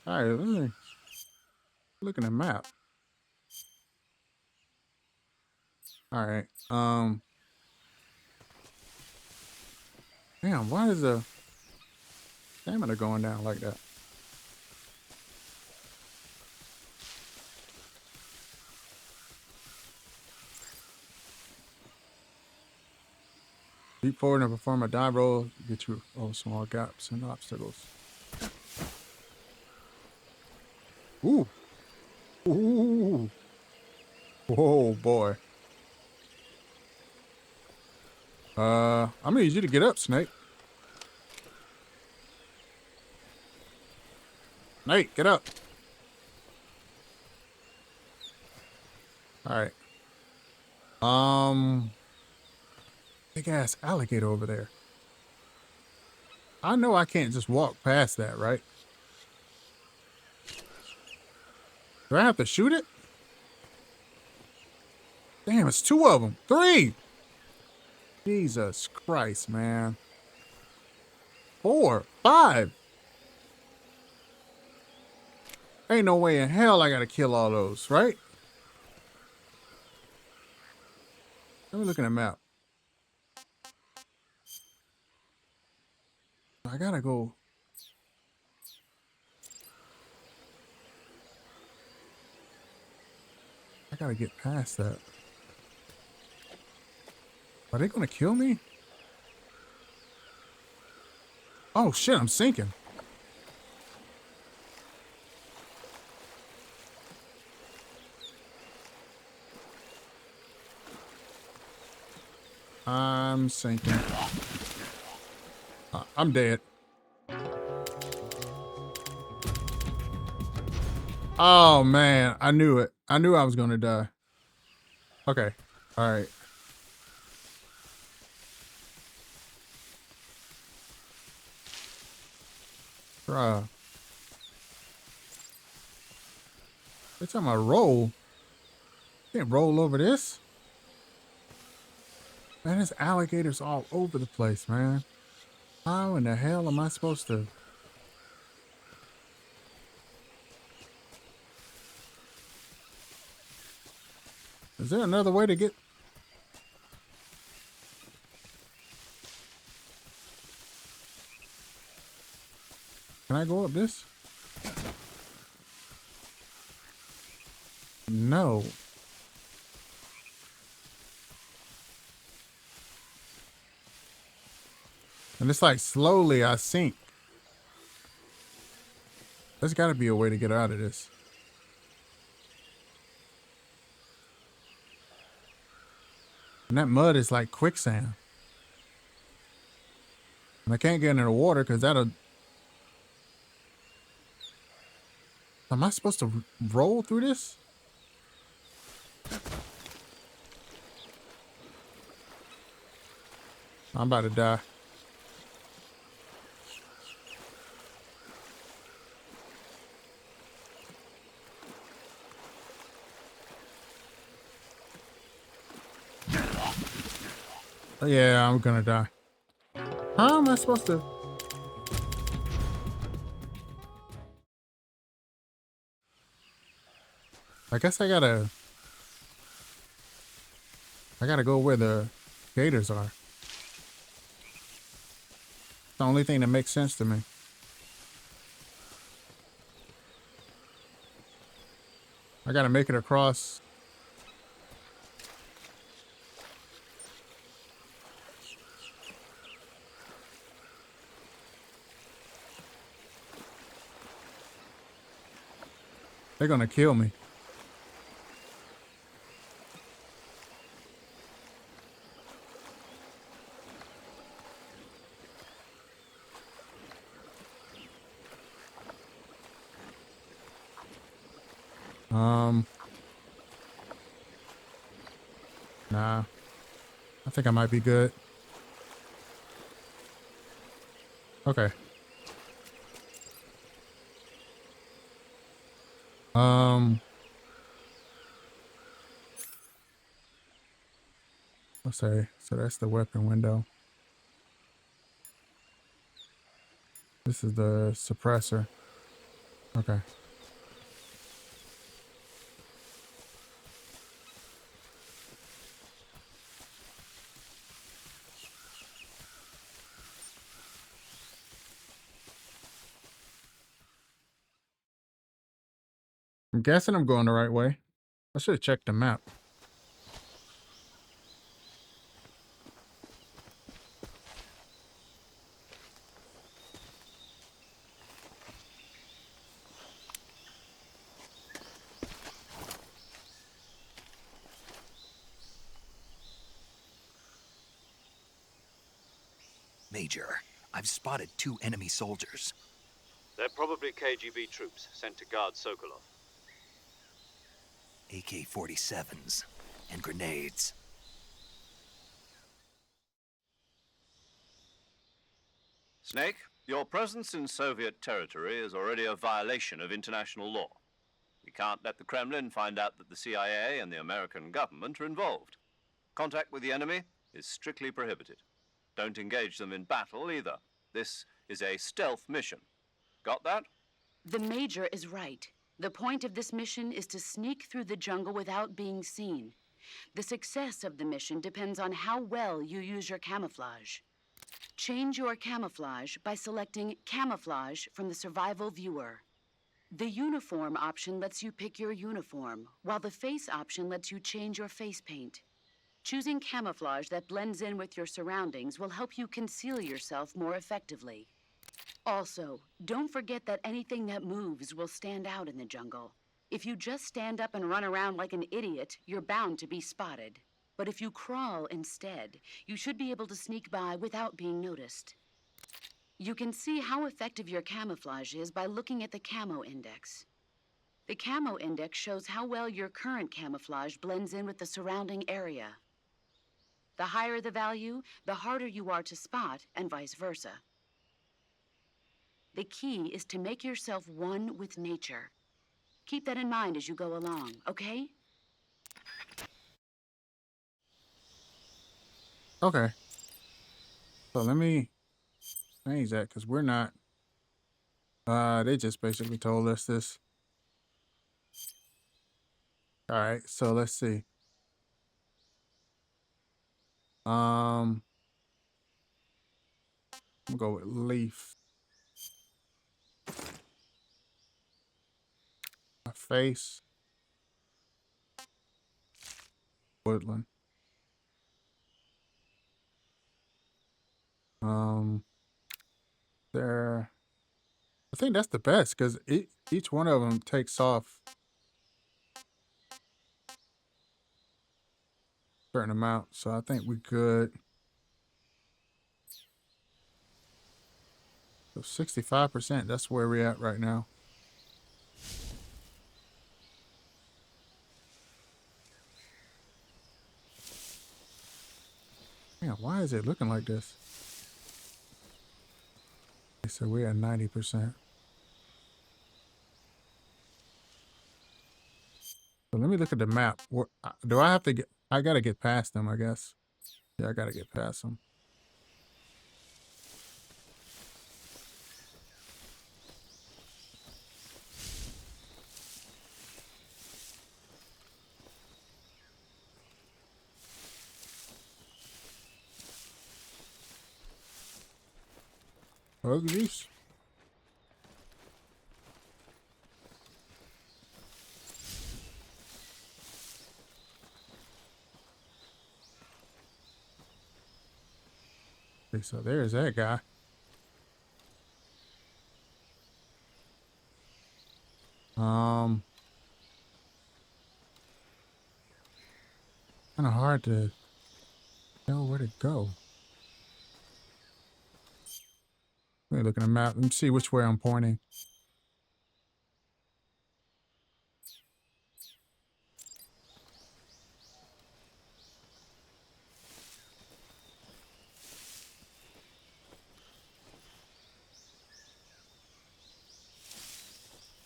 Speaker 1: All right, let me look at the map. All right. Damn, why is the stamina going down like that? Leap forward and perform a dive roll. Get you all small gaps and obstacles. Ooh. Ooh. Oh boy. I'm gonna need you to get up, Snake. Snake, get up. All right. Big ass alligator over there. I know I can't just walk past that, right? Do I have to shoot it? Damn, it's 2 of them. 3. Jesus Christ, man. 4, 5. Ain't no way in hell I gotta kill all those, right? Let me look at the map. I gotta go. I gotta get past that. Are they gonna kill me? Oh shit, I'm sinking. I'm sinking. I'm dead. Oh man, I knew it. I knew I was gonna die. Okay. All right. Bruh. Every time I roll, can't roll over this. Man, there's alligators all over the place, man. How in the hell am I supposed to? Is there another way to get? Can I go up this? No. And it's like slowly I sink. There's got to be a way to get out of this. And that mud is like quicksand. And I can't get into the water because that'll... Am I supposed to roll through this? I'm about to die. Yeah, I'm gonna die. How am I supposed to? I guess I gotta go where the gators are. It's the only thing that makes sense to me. I gotta make it across. They're gonna kill me. Nah. I think I might be good. Okay. Let's say, so that's the weapon window. This is the suppressor. Okay. I'm guessing I'm going the right way. I should have checked the map.
Speaker 2: Major, I've spotted 2 enemy soldiers.
Speaker 4: They're probably KGB troops sent to guard Sokolov.
Speaker 2: AK-47s and grenades.
Speaker 4: Snake, your presence in Soviet territory is already a violation of international law. We can't let the Kremlin find out that the CIA and the American government are involved. Contact with the enemy is strictly prohibited. Don't engage them in battle either. This is a stealth mission. Got that?
Speaker 7: The Major is right. The point of this mission is to sneak through the jungle without being seen. The success of the mission depends on how well you use your camouflage. Change your camouflage by selecting Camouflage from the Survival Viewer. The Uniform option lets you pick your uniform, while the Face option lets you change your face paint. Choosing camouflage that blends in with your surroundings will help you conceal yourself more effectively. Also, don't forget that anything that moves will stand out in the jungle. If you just stand up and run around like an idiot, you're bound to be spotted. But if you crawl instead, you should be able to sneak by without being noticed. You can see how effective your camouflage is by looking at the camo index. The camo index shows how well your current camouflage blends in with the surrounding area. The higher the value, the harder you are to spot, and vice versa. The key is to make yourself one with nature. Keep that in mind as you go along, okay?
Speaker 1: Okay. So let me change that because we're not. They just basically told us this. All right. So let's see. I'm gonna go with leaf. My face. Woodland. There. I think that's the best because each one of them takes off a certain amount. So I think we're good. So 65%, that's where we're at right now. Man, why is it looking like this? Okay, so we're at 90%. So let me look at the map. Do I have to get? I gotta get past them, I guess. Yeah, I gotta get past them. Oh, geez. Okay, so there's that guy. Kind of hard to tell where to go. Let me look at the map. Let me see which way I'm pointing.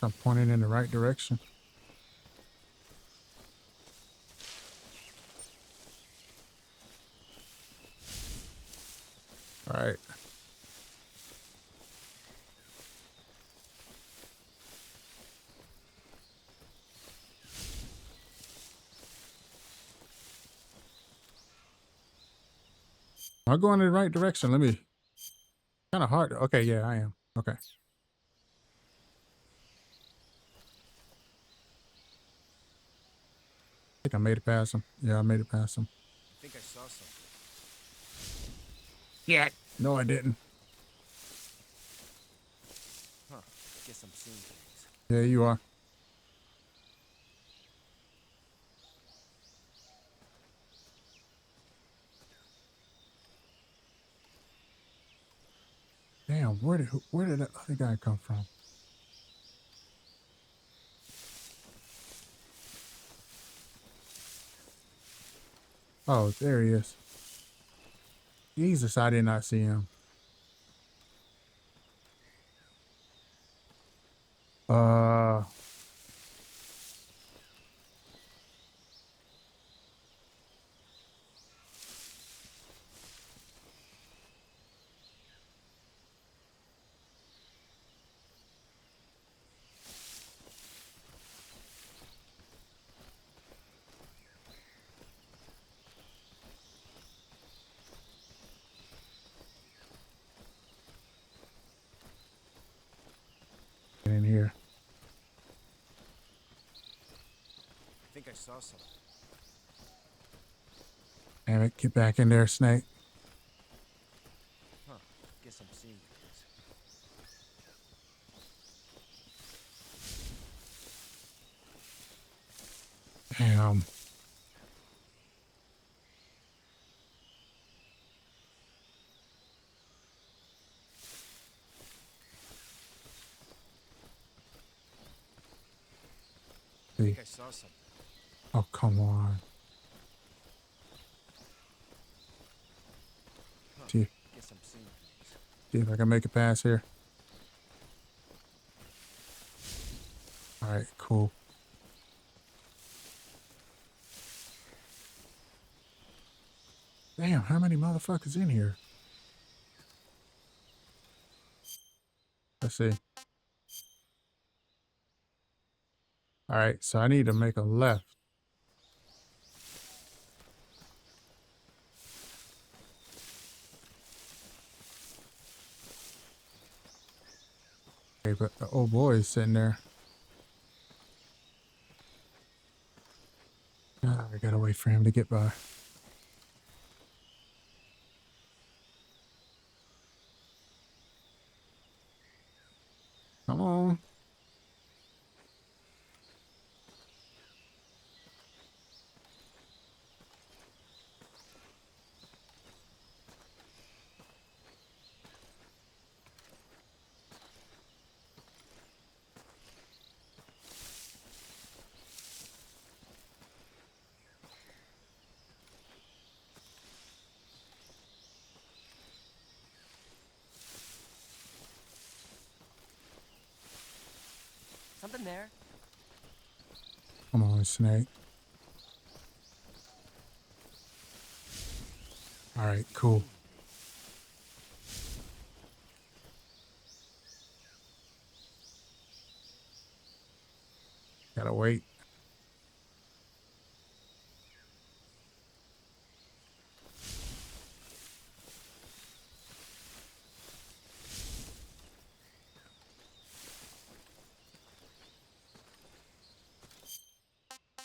Speaker 1: I'm pointing in the right direction. All right. Am I going in the right direction? Let me. Kind of hard. Okay, yeah, I am. Okay. I think I made it past him. Yeah, I made it past him.
Speaker 8: I think I saw something.
Speaker 1: Yeah. No, I didn't.
Speaker 8: Huh. Guess I'm seeing things.
Speaker 1: Yeah, you are. Damn, where did that other guy come from? Oh, there he is. Jesus, I did not see him. Uh, get in here.
Speaker 8: I think I saw something.
Speaker 1: Damn it, get back in there, Snake.
Speaker 8: Huh. Guess I'm seeing things.
Speaker 1: Damn.
Speaker 8: I think I saw something.
Speaker 1: Oh, come on. See,
Speaker 8: Guess I'm seeing things.
Speaker 1: see if I can make it past here. All right, cool. Damn, how many motherfuckers in here? Let's see. All right, so I need to make a left. Okay, but the old boy is sitting there. Ah, I gotta wait for him to get by. Come on.
Speaker 9: Something there.
Speaker 1: Come on, Snake. All right, cool. Gotta wait.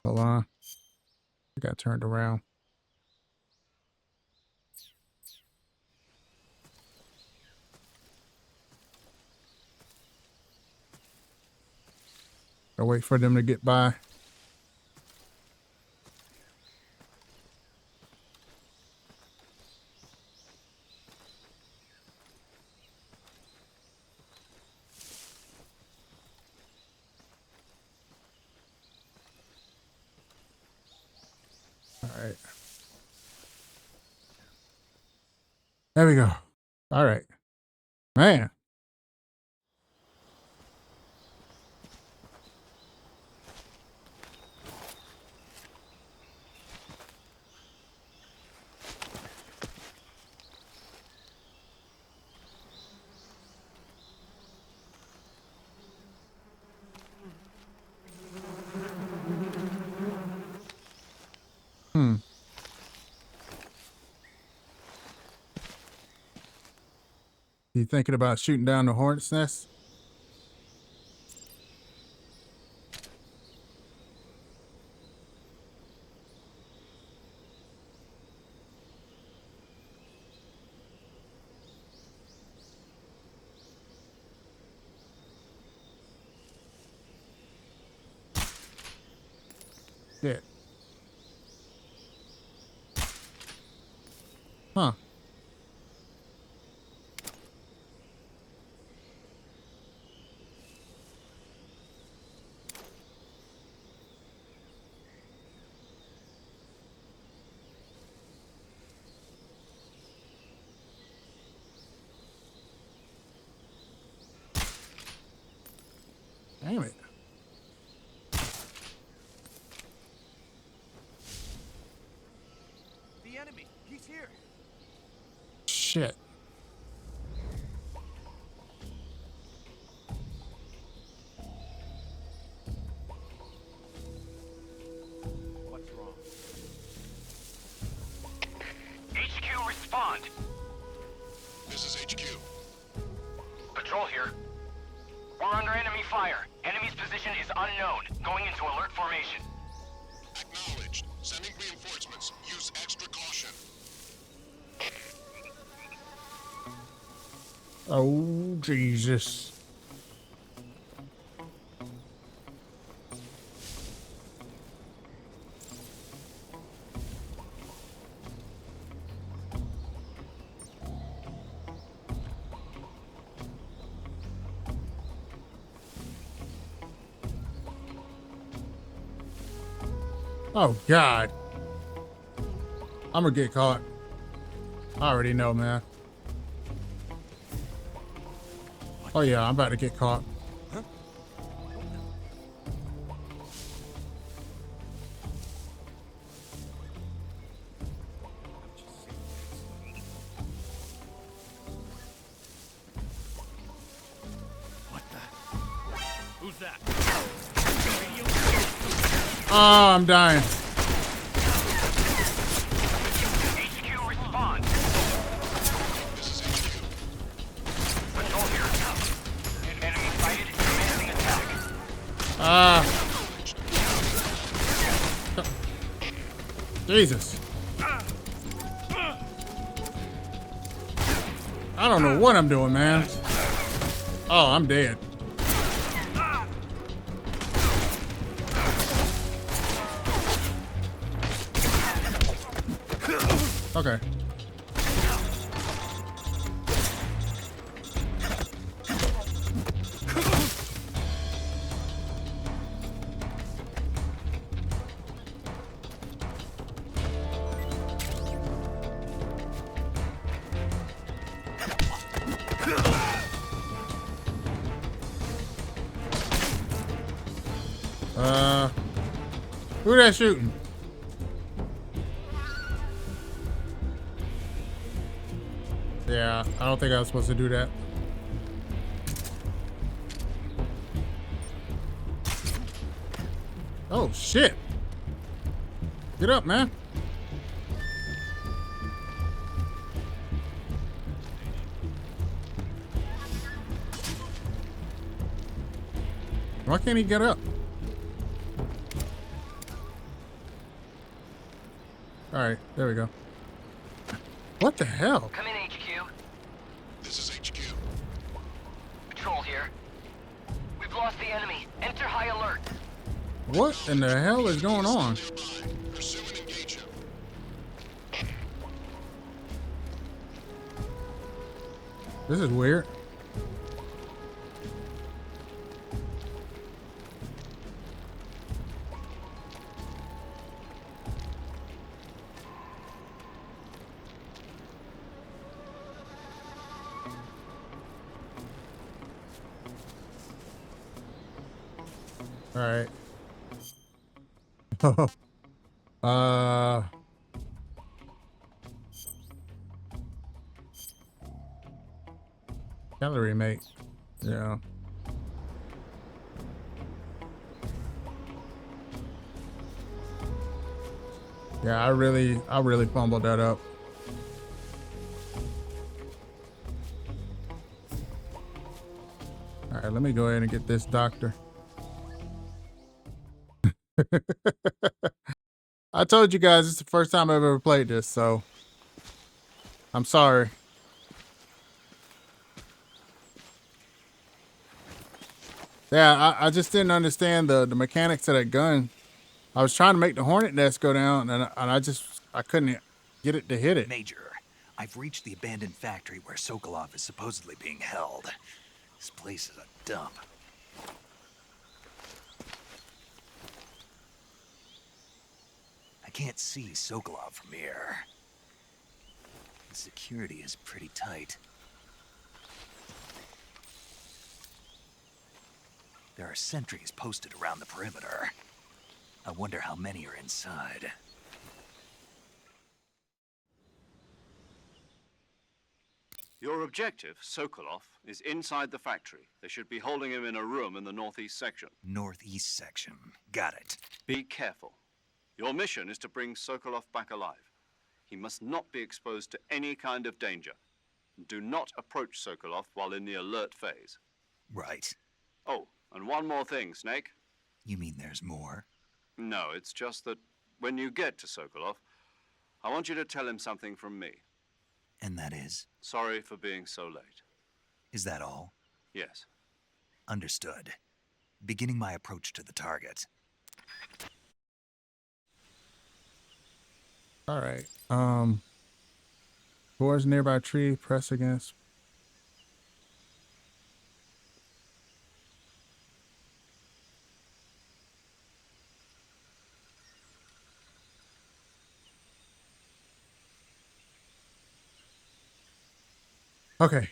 Speaker 1: Hold on. I got turned around. Gotta wait for them to get by. All right. There we go. All right. Man. You thinking about shooting down the hornet's nest? Yeah. Huh. Damn it.
Speaker 8: The enemy! He's here!
Speaker 1: Shit.
Speaker 8: What's wrong?
Speaker 3: HQ, respond.
Speaker 10: This is HQ.
Speaker 3: Patrol here. We're under enemy fire. Enemy's position is unknown. Going into alert formation.
Speaker 10: Acknowledged. Sending reinforcements. Use extra caution.
Speaker 1: Oh, Jesus. Oh, God. I'm gonna get caught. I already know, man. Oh, yeah, I'm about to get caught.
Speaker 8: What the? Who's that?
Speaker 1: Oh, I'm dying.
Speaker 3: HQ respond. Patrol here. Enemy sighted. Commencing attack.
Speaker 1: Jesus. I don't know what I'm doing, man. Oh, I'm dead. Okay. Who that shooting? Yeah, I don't think I was supposed to do that. Oh, shit. Get up, man. Why can't he get up? All right, there we go. What the hell?
Speaker 3: Come in, HQ.
Speaker 10: This is HQ.
Speaker 3: Patrol here. We've lost the enemy. Enter high alert.
Speaker 1: What in the hell is going on?
Speaker 10: Nearby. Pursue and engage him.
Speaker 1: This is weird. All right. Gallery mate. Yeah. Yeah, I really fumbled that up. All right, let me go ahead and get this doctor. I told you guys it's the first time I've ever played this, so I'm sorry. Yeah, I just didn't understand the mechanics of that gun. I was trying to make the hornet nest go down, and I couldn't get it to hit it.
Speaker 2: Major, I've reached the abandoned factory where Sokolov is supposedly being held. This place is a dump. I can't see Sokolov from here. The security is pretty tight. There are sentries posted around the perimeter. I wonder how many are inside.
Speaker 4: Your objective, Sokolov, is inside the factory. They should be holding him in a room in the northeast section.
Speaker 2: Northeast section. Got it.
Speaker 4: Be careful. Your mission is to bring Sokolov back alive. He must not be exposed to any kind of danger. Do not approach Sokolov while in the alert phase.
Speaker 2: Right.
Speaker 4: Oh, and one more thing, Snake.
Speaker 2: You mean there's more?
Speaker 4: No, it's just that when you get to Sokolov, I want you to tell him something from me.
Speaker 2: And that is?
Speaker 4: Sorry for being so late.
Speaker 2: Is that all?
Speaker 4: Yes.
Speaker 2: Understood. Beginning my approach to the target.
Speaker 1: All right. Towards nearby tree, press against. Okay.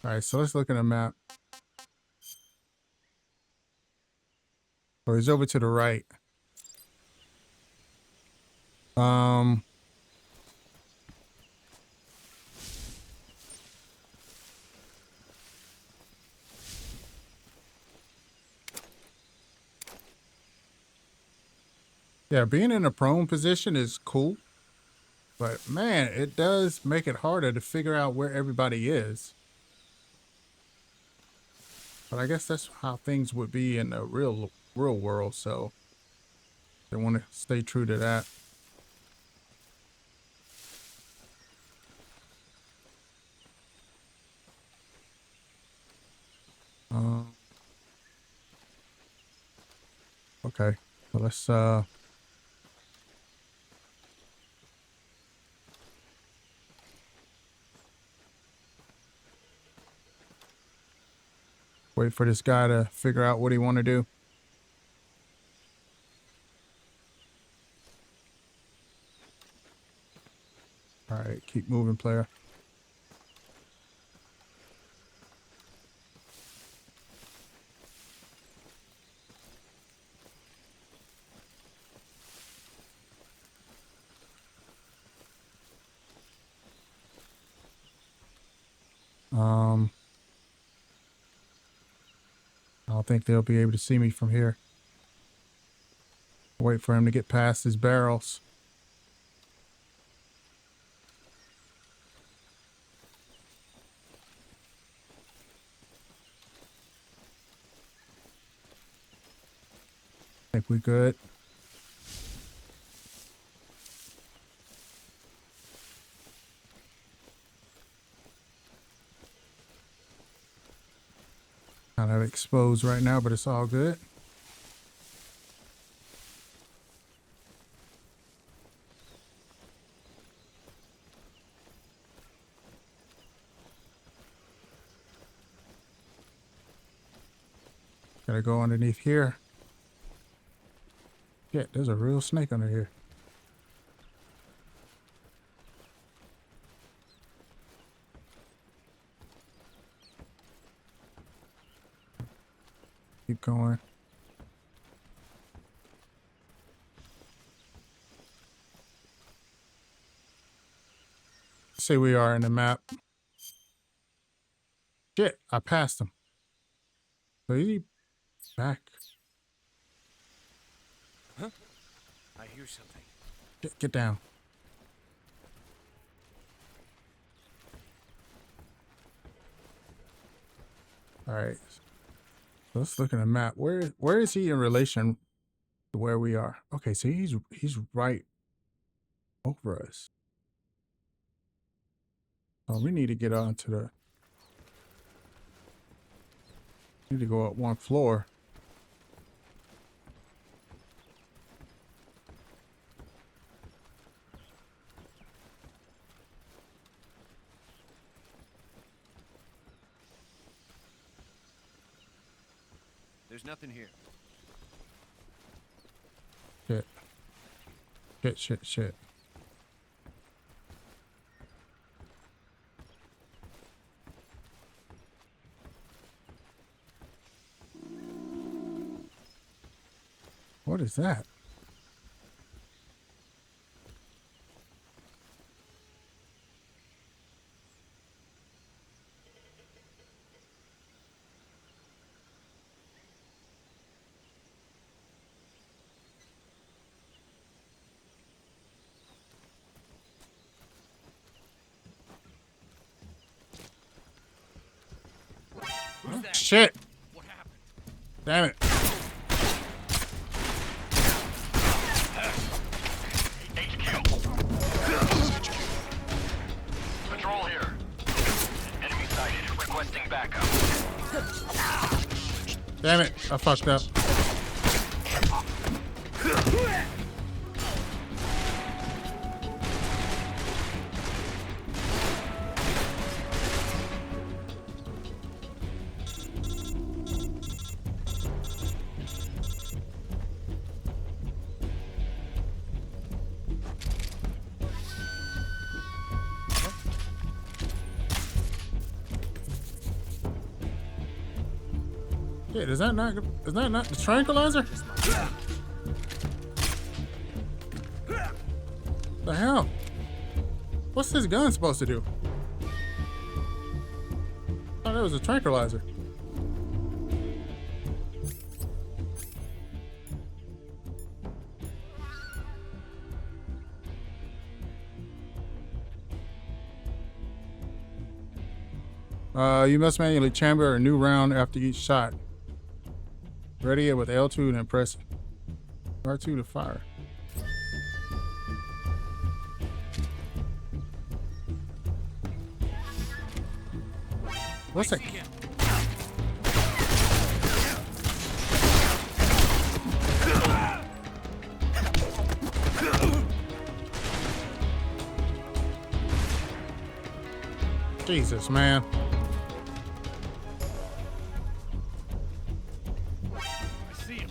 Speaker 1: All right, so let's look at a map. Oh, he's over to the right. Yeah, being in a prone position is cool, but man, it does make it harder to figure out where everybody is. But I guess that's how things would be in the real world, so they want to stay true to that. Okay, so let's wait for this guy to figure out what he want to do. All right, keep moving, player. I don't think they'll be able to see me from here. Wait for him to get past his barrels. I think we good. Kind of exposed right now, but it's all good. Gotta go underneath here. Yeah, there's a real snake under here. Keep going. Say we are in the map. Shit, I passed him. So is he back?
Speaker 8: Huh? I hear something.
Speaker 1: Get down. All right. So let's look at the map. Where is he in relation to where we are? Okay, so he's right over us. Oh, we need to get onto the. Need to go up one floor.
Speaker 8: There's nothing here.
Speaker 1: Shit. What is that?
Speaker 8: Who's that?
Speaker 1: Shit!
Speaker 8: What happened?
Speaker 1: Damn it!
Speaker 3: Patrol here. Enemy sighted. Requesting backup.
Speaker 1: Damn it! I fucked up. Shit, is that not the tranquilizer? The hell? What's this gun supposed to do? Oh, that was a tranquilizer. You must manually chamber a new round after each shot. Ready it with L2 and then press R2 to fire. What's that? Jesus, man.
Speaker 8: I see him.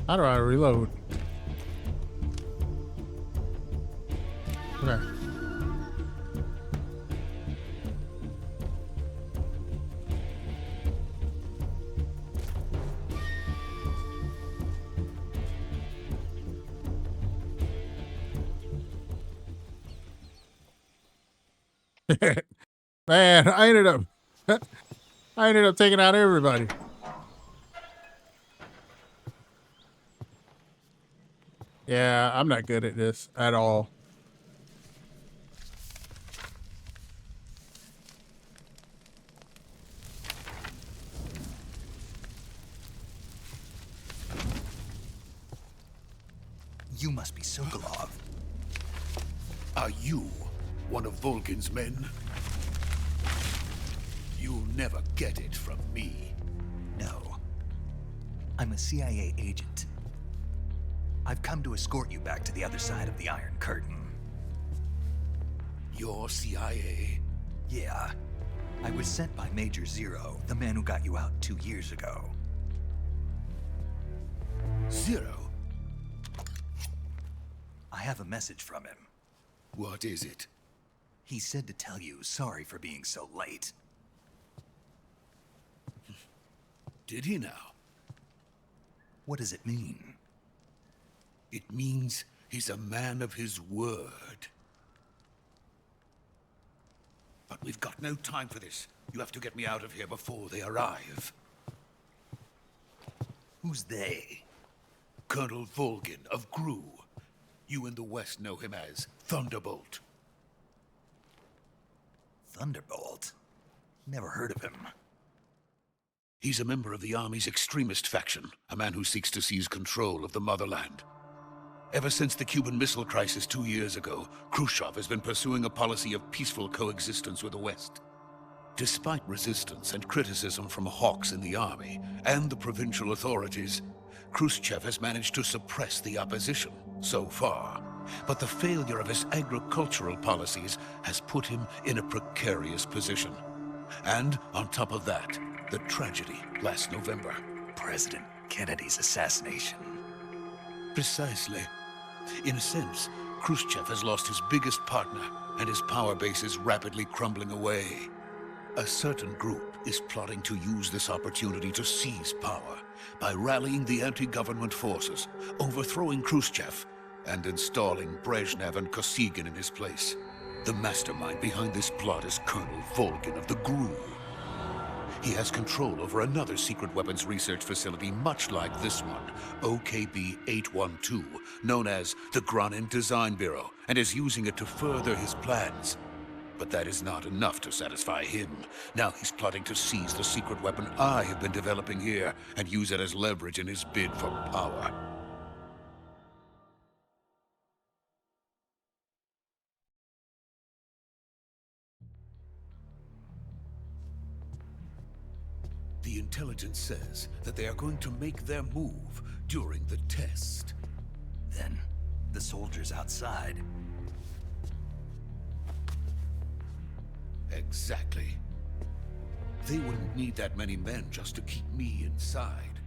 Speaker 1: How do I reload? Okay. Man, I ended up taking out everybody. Yeah, I'm not good at this at all.
Speaker 2: You must be Sokolov.
Speaker 10: Are you one of Volgin's men? You'll never get it from me.
Speaker 2: No. I'm a CIA agent. I've come to escort you back to the other side of the Iron Curtain.
Speaker 10: You're CIA?
Speaker 2: Yeah. I was sent by Major Zero, the man who got you out 2 years ago.
Speaker 10: Zero?
Speaker 2: I have a message from him.
Speaker 10: What is it?
Speaker 2: He said to tell you sorry for being so late.
Speaker 10: Did he now?
Speaker 2: What does it mean?
Speaker 10: It means he's a man of his word. But we've got no time for this. You have to get me out of here before they arrive.
Speaker 2: Who's they?
Speaker 10: Colonel Volgin of GRU. You in the West know him as Thunderbolt.
Speaker 2: Thunderbolt? Never heard of him.
Speaker 10: He's a member of the Army's extremist faction, a man who seeks to seize control of the motherland. Ever since the Cuban Missile Crisis 2 years ago, Khrushchev has been pursuing a policy of peaceful coexistence with the West. Despite resistance and criticism from hawks in the army and the provincial authorities, Khrushchev has managed to suppress the opposition so far. But the failure of his agricultural policies has put him in a precarious position. And on top of that, the tragedy last November.
Speaker 2: President Kennedy's assassination.
Speaker 10: Precisely. In a sense, Khrushchev has lost his biggest partner, and his power base is rapidly crumbling away. A certain group is plotting to use this opportunity to seize power by rallying the anti-government forces, overthrowing Khrushchev, and installing Brezhnev and Kosygin in his place. The mastermind behind this plot is Colonel Volgin of the GRU. He has control over another secret weapons research facility much like this one, OKB-812, known as the Granin Design Bureau, and is using it to further his plans. But that is not enough to satisfy him. Now he's plotting to seize the secret weapon I have been developing here and use it as leverage in his bid for power. The intelligence says that they are going to make their move during the test.
Speaker 2: Then, the soldiers outside.
Speaker 10: Exactly. They wouldn't need that many men just to keep me inside.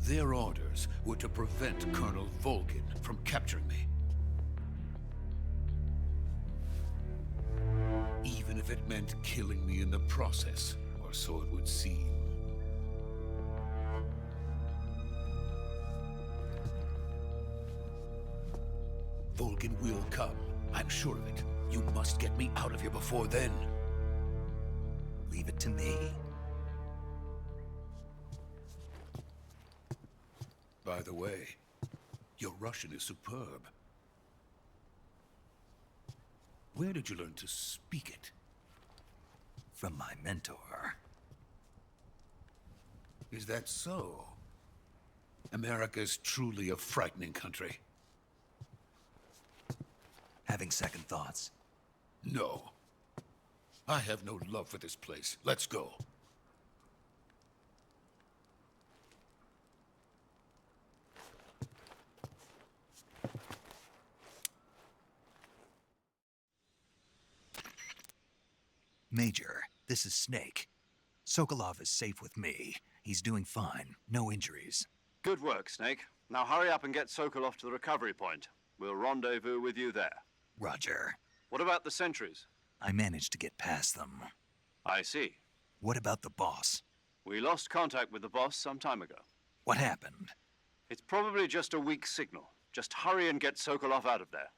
Speaker 10: Their orders were to prevent Colonel Volgin from capturing me. Even if it meant killing me in the process, or so it would seem. Volgin will come. I'm sure of it. You must get me out of here before then.
Speaker 2: Leave it to me.
Speaker 10: By the way, your Russian is superb. Where did you learn to speak it?
Speaker 2: From my mentor.
Speaker 10: Is that so? America's truly a frightening country.
Speaker 2: Having second thoughts.
Speaker 10: No. I have no love for this place. Let's go.
Speaker 2: Major, this is Snake. Sokolov is safe with me. He's doing fine. No injuries.
Speaker 4: Good work, Snake. Now hurry up and get Sokolov to the recovery point. We'll rendezvous with you there.
Speaker 2: Roger.
Speaker 4: What about the sentries?
Speaker 2: I managed to get past them.
Speaker 4: I see.
Speaker 2: What about the boss?
Speaker 4: We lost contact with the boss some time ago.
Speaker 2: What happened?
Speaker 4: It's probably just a weak signal. Just hurry and get Sokolov out of there.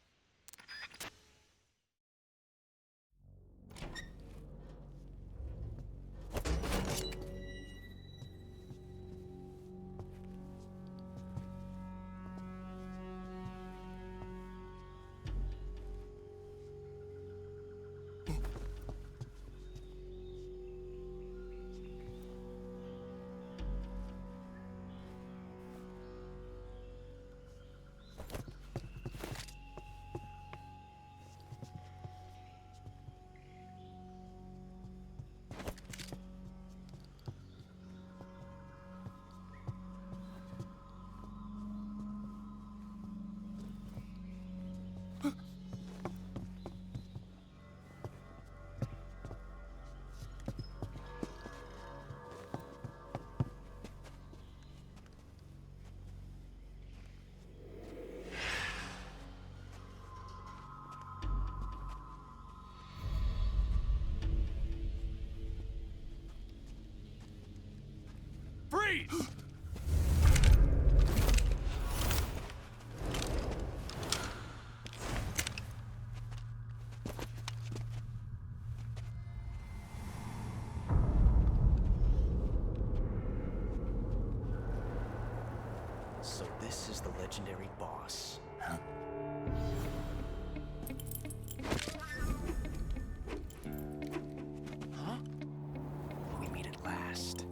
Speaker 8: Freeze!
Speaker 9: So this is the legendary boss.
Speaker 2: Huh?
Speaker 9: Huh? We meet at last.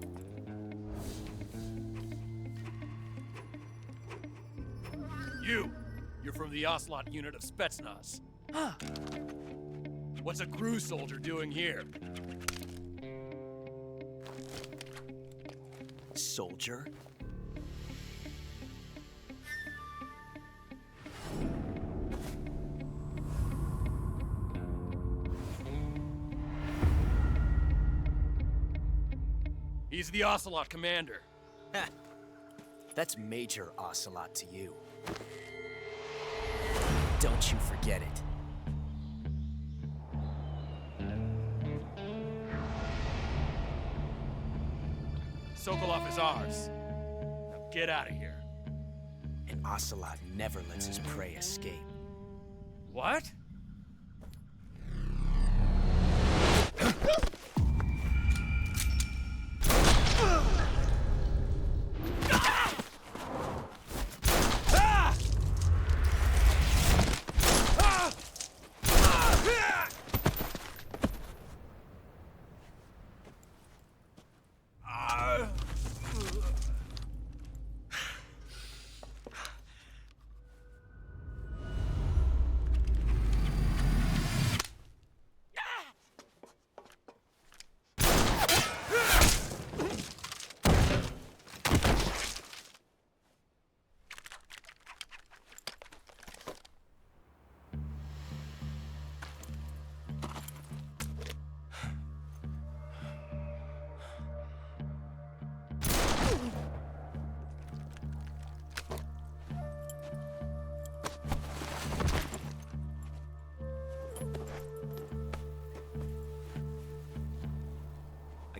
Speaker 8: You're from the Ocelot unit of Spetsnaz.
Speaker 9: Huh.
Speaker 8: What's a crew soldier doing here?
Speaker 9: Soldier?
Speaker 8: He's the Ocelot commander.
Speaker 9: Ha! That's Major Ocelot to you. Don't you forget it.
Speaker 8: Sokolov is ours. Now get out of here.
Speaker 9: And Ocelot never lets his prey escape.
Speaker 8: What?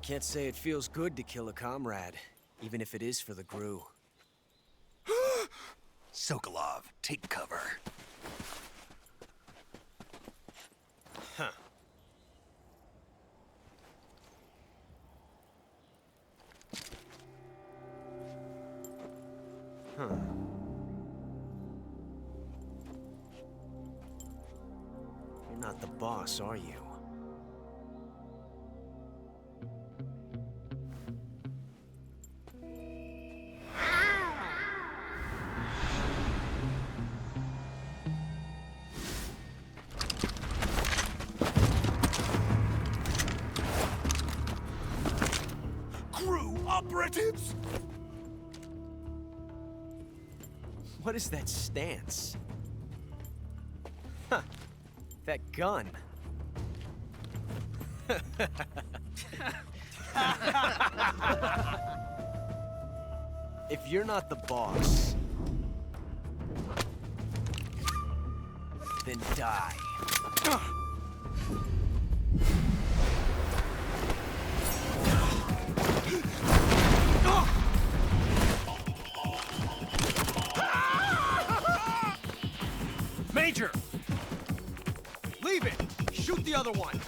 Speaker 9: can't say it feels good to kill a comrade, even if it is for the Gru.
Speaker 2: Sokolov, take cover.
Speaker 9: Huh. Huh. You're not the boss, are you?
Speaker 2: Crew operatives!
Speaker 9: What is that stance? Huh. That gun. If you're not the boss, then die. Major! Leave it! Shoot the other one!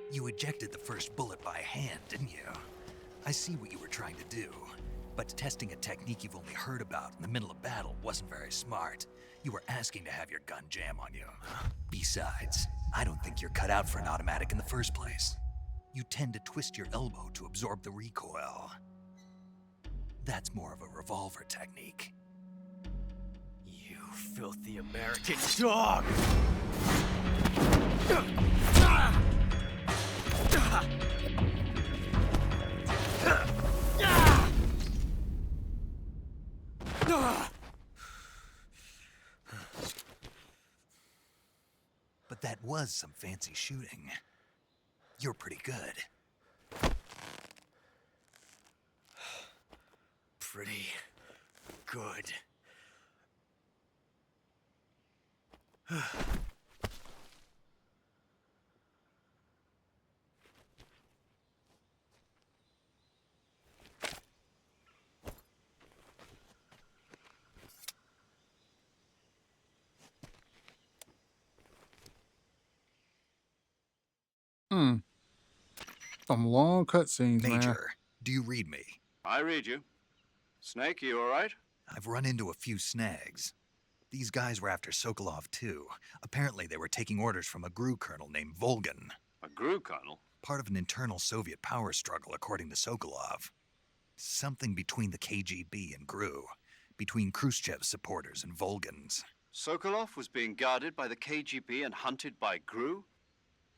Speaker 2: You ejected the first bullet by hand, didn't you? I see what you were trying to do. But testing a technique you've only heard about in the middle of battle wasn't very smart. You were asking to have your gun jam on you. Besides, I don't think you're cut out for an automatic in the first place. You tend to twist your elbow to absorb the recoil. That's more of a revolver technique.
Speaker 9: You filthy American dog!
Speaker 2: But that was some fancy shooting. You're pretty good.
Speaker 9: Pretty good.
Speaker 1: Some long cutscenes, man.
Speaker 2: Major, do you read me?
Speaker 4: I read you. Snake, you all right?
Speaker 2: I've run into a few snags. These guys were after Sokolov too. Apparently they were taking orders from a GRU colonel named Volgan.
Speaker 4: A GRU colonel?
Speaker 2: Part of an internal Soviet power struggle, according to Sokolov. Something between the KGB and GRU. Between Khrushchev's supporters and Volgan's.
Speaker 4: Sokolov was being guarded by the KGB and hunted by GRU?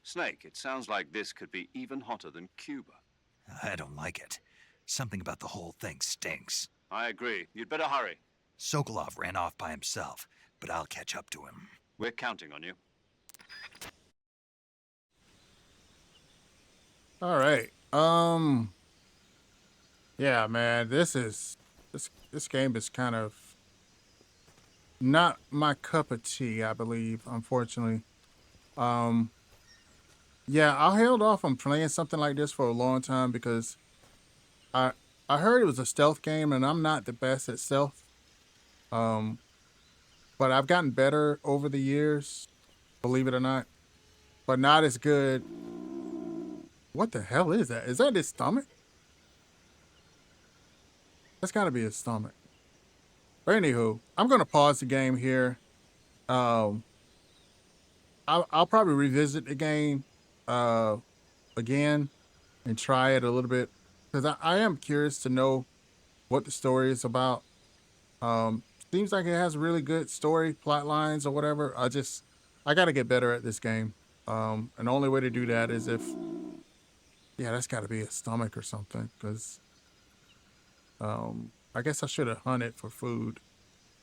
Speaker 4: Snake, it sounds like this could be even hotter than Cuba.
Speaker 2: I don't like it. Something about the whole thing stinks.
Speaker 4: I agree. You'd better hurry.
Speaker 2: Sokolov ran off by himself, but I'll catch up to him.
Speaker 4: We're counting on you.
Speaker 1: All right. Yeah, man, this game is kind of not my cup of tea, I believe, unfortunately. Yeah, I held off on playing something like this for a long time because I heard it was a stealth game and I'm not the best at stealth. but I've gotten better over the years, believe it or not, but not as good. What the hell is that? Is that his stomach? That's gotta be his stomach. But anywho, I'm gonna pause the game here. Um, I'll probably revisit the game again and try it a little bit because I am curious to know what the story is about. Seems like it has really good story plot lines or whatever. I got to get better at this game. And the only way to do that is if, yeah, that's got to be a stomach or something because I guess I should have hunted for food.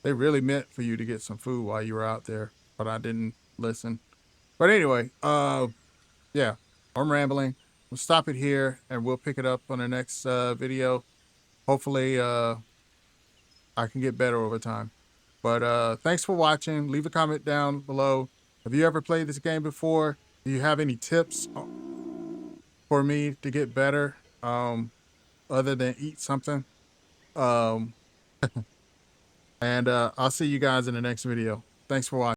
Speaker 1: They really meant for you to get some food while you were out there, but I didn't listen. But anyway, yeah, I'm rambling. We'll stop it here and we'll pick it up on the next video. Hopefully, I can get better over time. But thanks for watching. Leave a comment down below. Have you ever played this game before? Do you have any tips for me to get better other than eat something? And I'll see you guys in the next video. Thanks for watching.